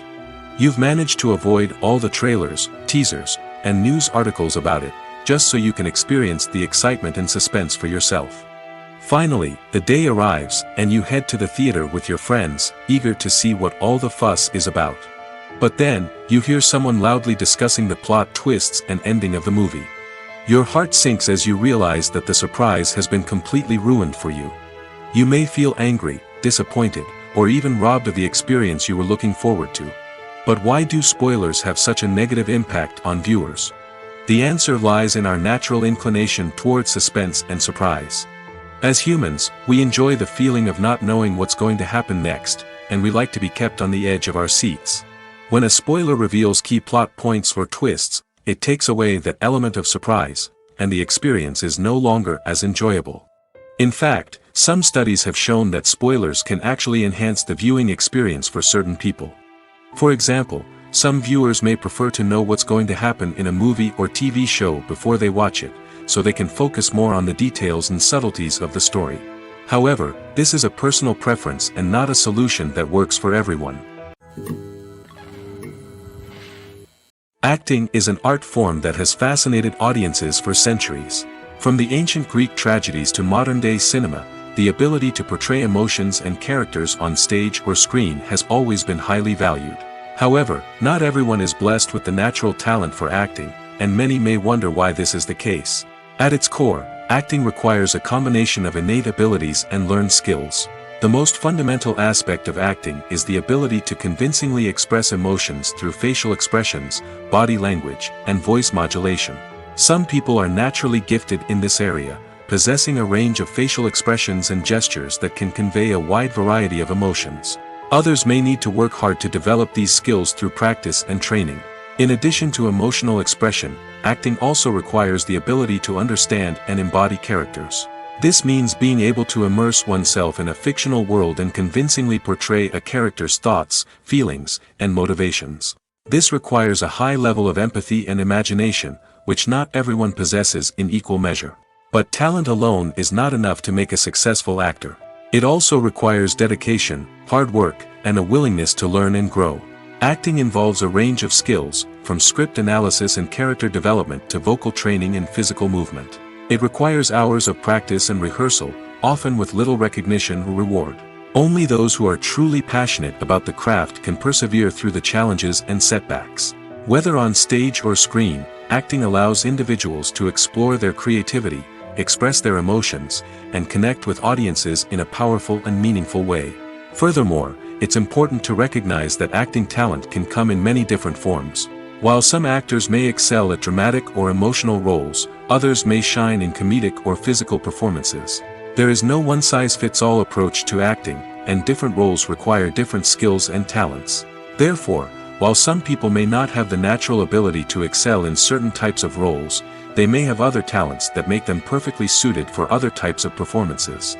You've managed to avoid all the trailers, teasers, and news articles about it, just so you can experience the excitement and suspense for yourself. Finally, the day arrives, and you head to the theater with your friends, eager to see what all the fuss is about. But then, you hear someone loudly discussing the plot twists and ending of the movie. Your heart sinks as you realize that the surprise has been completely ruined for you. You may feel angry, disappointed, or even robbed of the experience you were looking forward to. But why do spoilers have such a negative impact on viewers? The answer lies in our natural inclination toward suspense and surprise. As humans, we enjoy the feeling of not knowing what's going to happen next, and we like to be kept on the edge of our seats. When a spoiler reveals key plot points or twists, it takes away that element of surprise, and the experience is no longer as enjoyable. In fact, some studies have shown that spoilers can actually enhance the viewing experience for certain people. For example, some viewers may prefer to know what's going to happen in a movie or TV show before they watch it, so they can focus more on the details and subtleties of the story. However, this is a personal preference and not a solution that works for everyone. Acting is an art form that has fascinated audiences for centuries. From the ancient Greek tragedies to modern-day cinema, the ability to portray emotions and characters on stage or screen has always been highly valued. However, not everyone is blessed with the natural talent for acting, and many may wonder why this is the case. At its core, acting requires a combination of innate abilities and learned skills. The most fundamental aspect of acting is the ability to convincingly express emotions through facial expressions, body language, and voice modulation. Some people are naturally gifted in this area, possessing a range of facial expressions and gestures that can convey a wide variety of emotions. Others may need to work hard to develop these skills through practice and training. In addition to emotional expression, acting also requires the ability to understand and embody characters. This means being able to immerse oneself in a fictional world and convincingly portray a character's thoughts, feelings, and motivations. This requires a high level of empathy and imagination, which not everyone possesses in equal measure. But talent alone is not enough to make a successful actor. It also requires dedication, hard work, and a willingness to learn and grow. Acting involves a range of skills, from script analysis and character development to vocal training and physical movement. It requires hours of practice and rehearsal, often with little recognition or reward. Only those who are truly passionate about the craft can persevere through the challenges and setbacks. Whether on stage or screen, acting allows individuals to explore their creativity, express their emotions, and connect with audiences in a powerful and meaningful way. Furthermore, it's important to recognize that acting talent can come in many different forms. While some actors may excel at dramatic or emotional roles, others may shine in comedic or physical performances. There is no one-size-fits-all approach to acting, and different roles require different skills and talents. Therefore, while some people may not have the natural ability to excel in certain types of roles, they may have other talents that make them perfectly suited for other types of performances.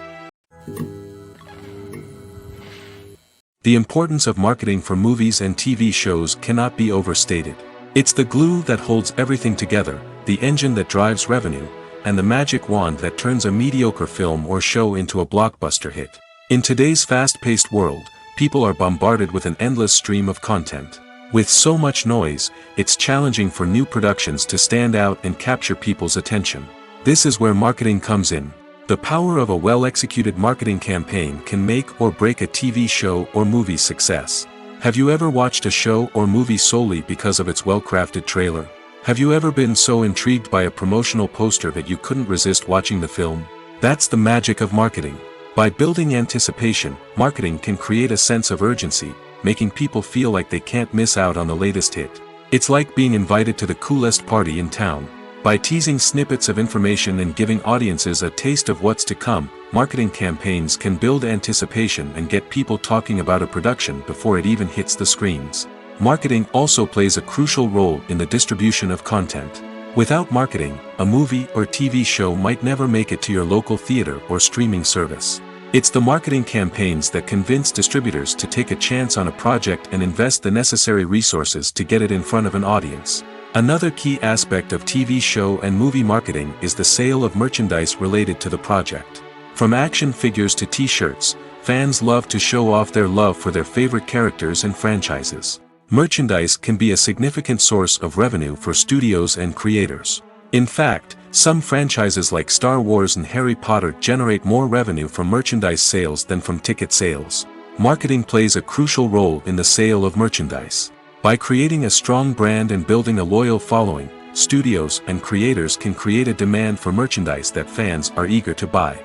The importance of marketing for movies and TV shows cannot be overstated. It's the glue that holds everything together, the engine that drives revenue, and the magic wand that turns a mediocre film or show into a blockbuster hit. In today's fast-paced world, people are bombarded with an endless stream of content. With so much noise, it's challenging for new productions to stand out and capture people's attention. This is where marketing comes in. The power of a well-executed marketing campaign can make or break a TV show or movie's success. Have you ever watched a show or movie solely because of its well-crafted trailer? Have you ever been so intrigued by a promotional poster that you couldn't resist watching the film? That's the magic of marketing. By building anticipation, marketing can create a sense of urgency, making people feel like they can't miss out on the latest hit. It's like being invited to the coolest party in town. By teasing snippets of information and giving audiences a taste of what's to come, marketing campaigns can build anticipation and get people talking about a production before it even hits the screens. Marketing also plays a crucial role in the distribution of content. Without marketing, a movie or TV show might never make it to your local theater or streaming service. It's the marketing campaigns that convince distributors to take a chance on a project and invest the necessary resources to get it in front of an audience. Another key aspect of TV show and movie marketing is the sale of merchandise related to the project. From action figures to t-shirts, fans love to show off their love for their favorite characters and franchises. Merchandise can be a significant source of revenue for studios and creators. In fact, some franchises like Star Wars and Harry Potter generate more revenue from merchandise sales than from ticket sales. Marketing plays a crucial role in the sale of merchandise. By creating a strong brand and building a loyal following, studios and creators can create a demand for merchandise that fans are eager to buy.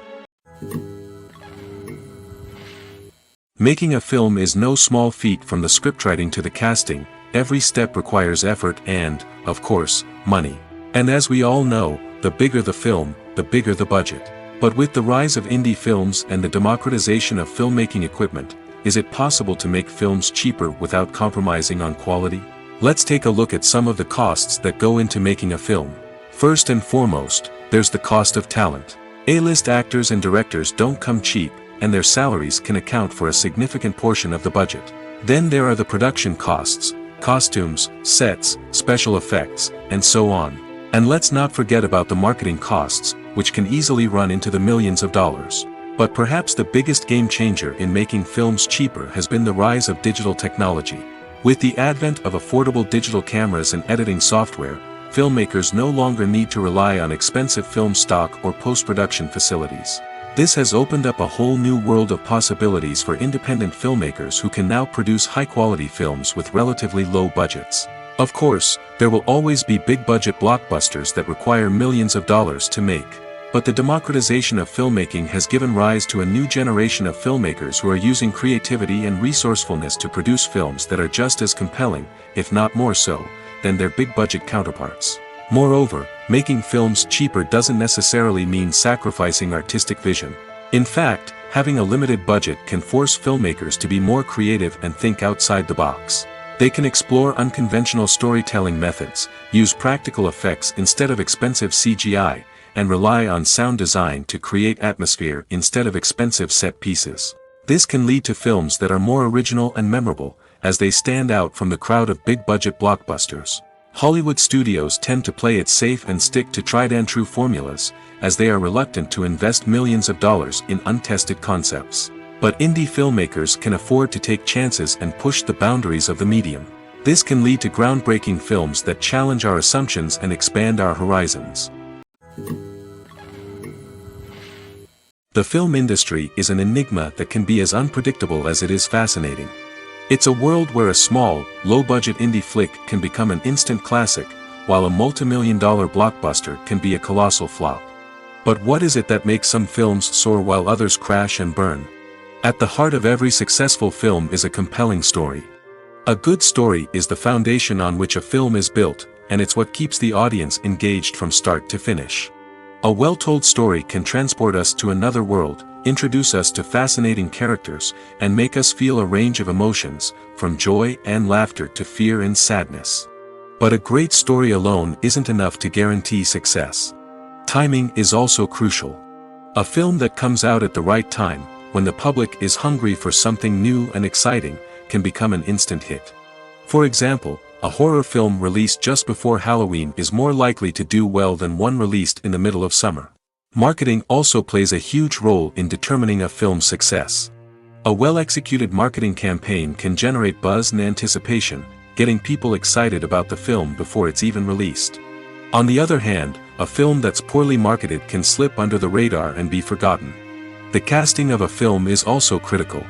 Making a film is no small feat. From the scriptwriting to the casting, every step requires effort and, of course, money. And as we all know, the bigger the film, the bigger the budget. But with the rise of indie films and the democratization of filmmaking equipment, is it possible to make films cheaper without compromising on quality? Let's take a look at some of the costs that go into making a film. First and foremost, there's the cost of talent. A-list actors and directors don't come cheap, and their salaries can account for a significant portion of the budget. Then there are the production costs, costumes, sets, special effects, and so on. And let's not forget about the marketing costs, which can easily run into the millions of dollars. But perhaps the biggest game changer in making films cheaper has been the rise of digital technology. With the advent of affordable digital cameras and editing software, filmmakers no longer need to rely on expensive film stock or post-production facilities. This has opened up a whole new world of possibilities for independent filmmakers who can now produce high-quality films with relatively low budgets. Of course, there will always be big-budget blockbusters that require millions of dollars to make. But the democratization of filmmaking has given rise to a new generation of filmmakers who are using creativity and resourcefulness to produce films that are just as compelling, if not more so, than their big-budget counterparts. Moreover, making films cheaper doesn't necessarily mean sacrificing artistic vision. In fact, having a limited budget can force filmmakers to be more creative and think outside the box. They can explore unconventional storytelling methods, use practical effects instead of expensive CGI, and rely on sound design to create atmosphere instead of expensive set pieces. This can lead to films that are more original and memorable, as they stand out from the crowd of big-budget blockbusters. Hollywood studios tend to play it safe and stick to tried-and-true formulas, as they are reluctant to invest millions of dollars in untested concepts. But indie filmmakers can afford to take chances and push the boundaries of the medium. This can lead to groundbreaking films that challenge our assumptions and expand our horizons. The film industry is an enigma that can be as unpredictable as it is fascinating. It's a world where a small, low-budget indie flick can become an instant classic, while a multi-million-dollar blockbuster can be a colossal flop. But what is it that makes some films soar while others crash and burn? At the heart of every successful film is a compelling story. A good story is the foundation on which a film is built, and it's what keeps the audience engaged from start to finish. A well-told story can transport us to another world, introduce us to fascinating characters, and make us feel a range of emotions, from joy and laughter to fear and sadness. But a great story alone isn't enough to guarantee success. Timing is also crucial. A film that comes out at the right time, when the public is hungry for something new and exciting, can become an instant hit. For example, a horror film released just before Halloween is more likely to do well than one released in the middle of summer. Marketing also plays a huge role in determining a film's success. A well-executed marketing campaign can generate buzz and anticipation, getting people excited about the film before it's even released. On the other hand, a film that's poorly marketed can slip under the radar and be forgotten. The casting of a film is also critical.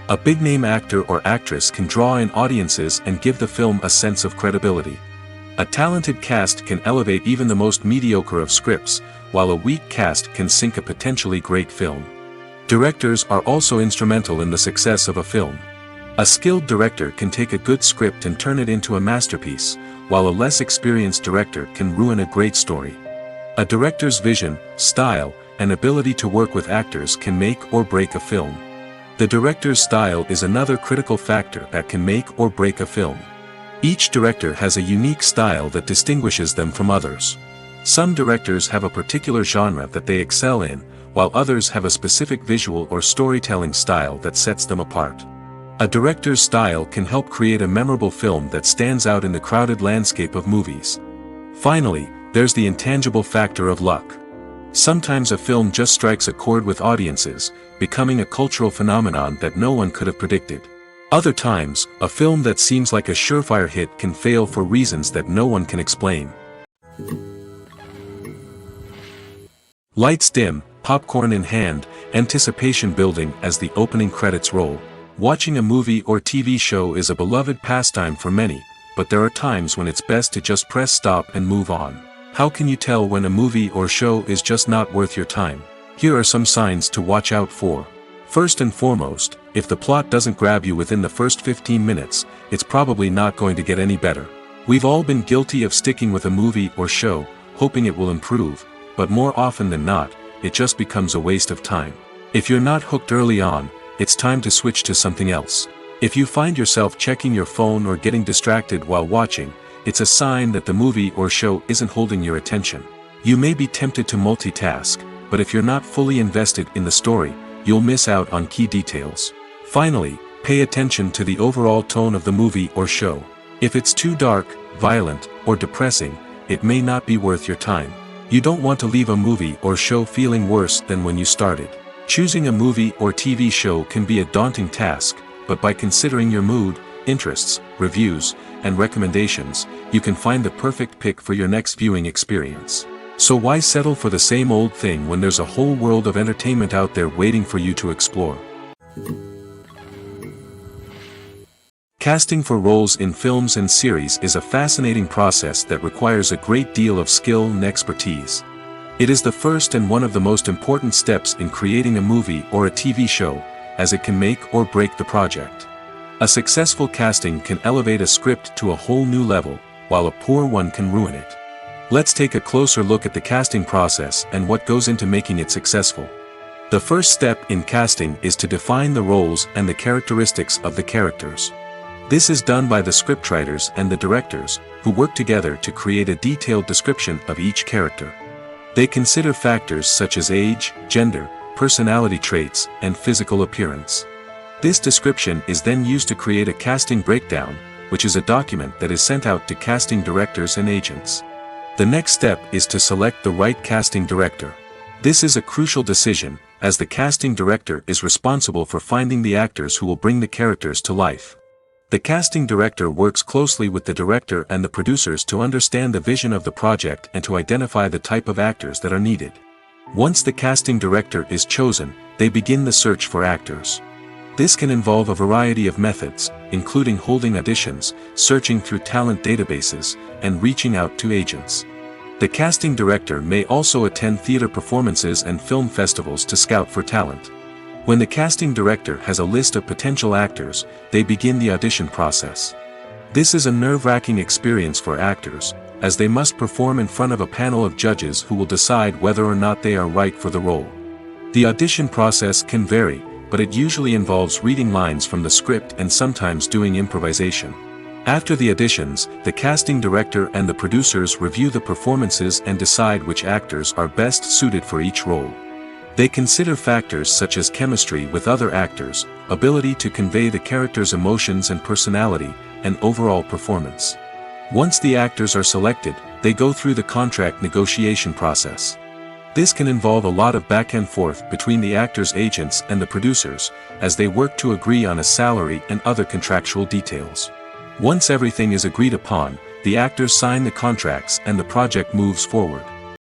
A big-name actor or actress can draw in audiences and give the film a sense of credibility. A talented cast can elevate even the most mediocre of scripts, while a weak cast can sink a potentially great film. Directors are also instrumental in the success of a film. A skilled director can take a good script and turn it into a masterpiece, while a less experienced director can ruin a great story. A director's vision, style, and ability to work with actors can make or break a film. The director's style is another critical factor that can make or break a film. Each director has a unique style that distinguishes them from others. Some directors have a particular genre that they excel in, while others have a specific visual or storytelling style that sets them apart. A director's style can help create a memorable film that stands out in the crowded landscape of movies. Finally, there's the intangible factor of luck. Sometimes a film just strikes a chord with audiences, becoming a cultural phenomenon that no one could have predicted. Other times, a film that seems like a surefire hit can fail for reasons that no one can explain. Lights dim, popcorn in hand, anticipation building as the opening credits roll. Watching a movie or TV show is a beloved pastime for many, but there are times when it's best to just press stop and move on. How can you tell when a movie or show is just not worth your time? Here are some signs to watch out for. First and foremost, if the plot doesn't grab you within the first 15 minutes, it's probably not going to get any better. We've all been guilty of sticking with a movie or show, hoping it will improve, but more often than not, it just becomes a waste of time. If you're not hooked early on, it's time to switch to something else. If you find yourself checking your phone or getting distracted while watching, it's a sign that the movie or show isn't holding your attention. You may be tempted to multitask, but if you're not fully invested in the story, you'll miss out on key details. Finally, pay attention to the overall tone of the movie or show. If it's too dark, violent, or depressing, it may not be worth your time. You don't want to leave a movie or show feeling worse than when you started. Choosing a movie or TV show can be a daunting task, but by considering your mood, interests, reviews, and recommendations, you can find the perfect pick for your next viewing experience. So why settle for the same old thing when there's a whole world of entertainment out there waiting for you to explore? Casting for roles in films and series is a fascinating process that requires a great deal of skill and expertise. It is the first and one of the most important steps in creating a movie or a TV show, as it can make or break the project. A successful casting can elevate a script to a whole new level, while a poor one can ruin it. Let's take a closer look at the casting process and what goes into making it successful. The first step in casting is to define the roles and the characteristics of the characters. This is done by the scriptwriters and the directors, who work together to create a detailed description of each character. They consider factors such as age, gender, personality traits, and physical appearance. This description is then used to create a casting breakdown, which is a document that is sent out to casting directors and agents. The next step is to select the right casting director. This is a crucial decision, as the casting director is responsible for finding the actors who will bring the characters to life. The casting director works closely with the director and the producers to understand the vision of the project and to identify the type of actors that are needed. Once the casting director is chosen, they begin the search for actors. This can involve a variety of methods, including holding auditions, searching through talent databases, and reaching out to agents. The casting director may also attend theater performances and film festivals to scout for talent. When the casting director has a list of potential actors, they begin the audition process. This is a nerve-wracking experience for actors, as they must perform in front of a panel of judges who will decide whether or not they are right for the role. The audition process can vary, but it usually involves reading lines from the script and sometimes doing improvisation. After the auditions, the casting director and the producers review the performances and decide which actors are best suited for each role. They consider factors such as chemistry with other actors, ability to convey the character's emotions and personality, and overall performance. Once the actors are selected, they go through the contract negotiation process. This can involve a lot of back and forth between the actors' agents and the producers, as they work to agree on a salary and other contractual details. Once everything is agreed upon, the actors sign the contracts and the project moves forward.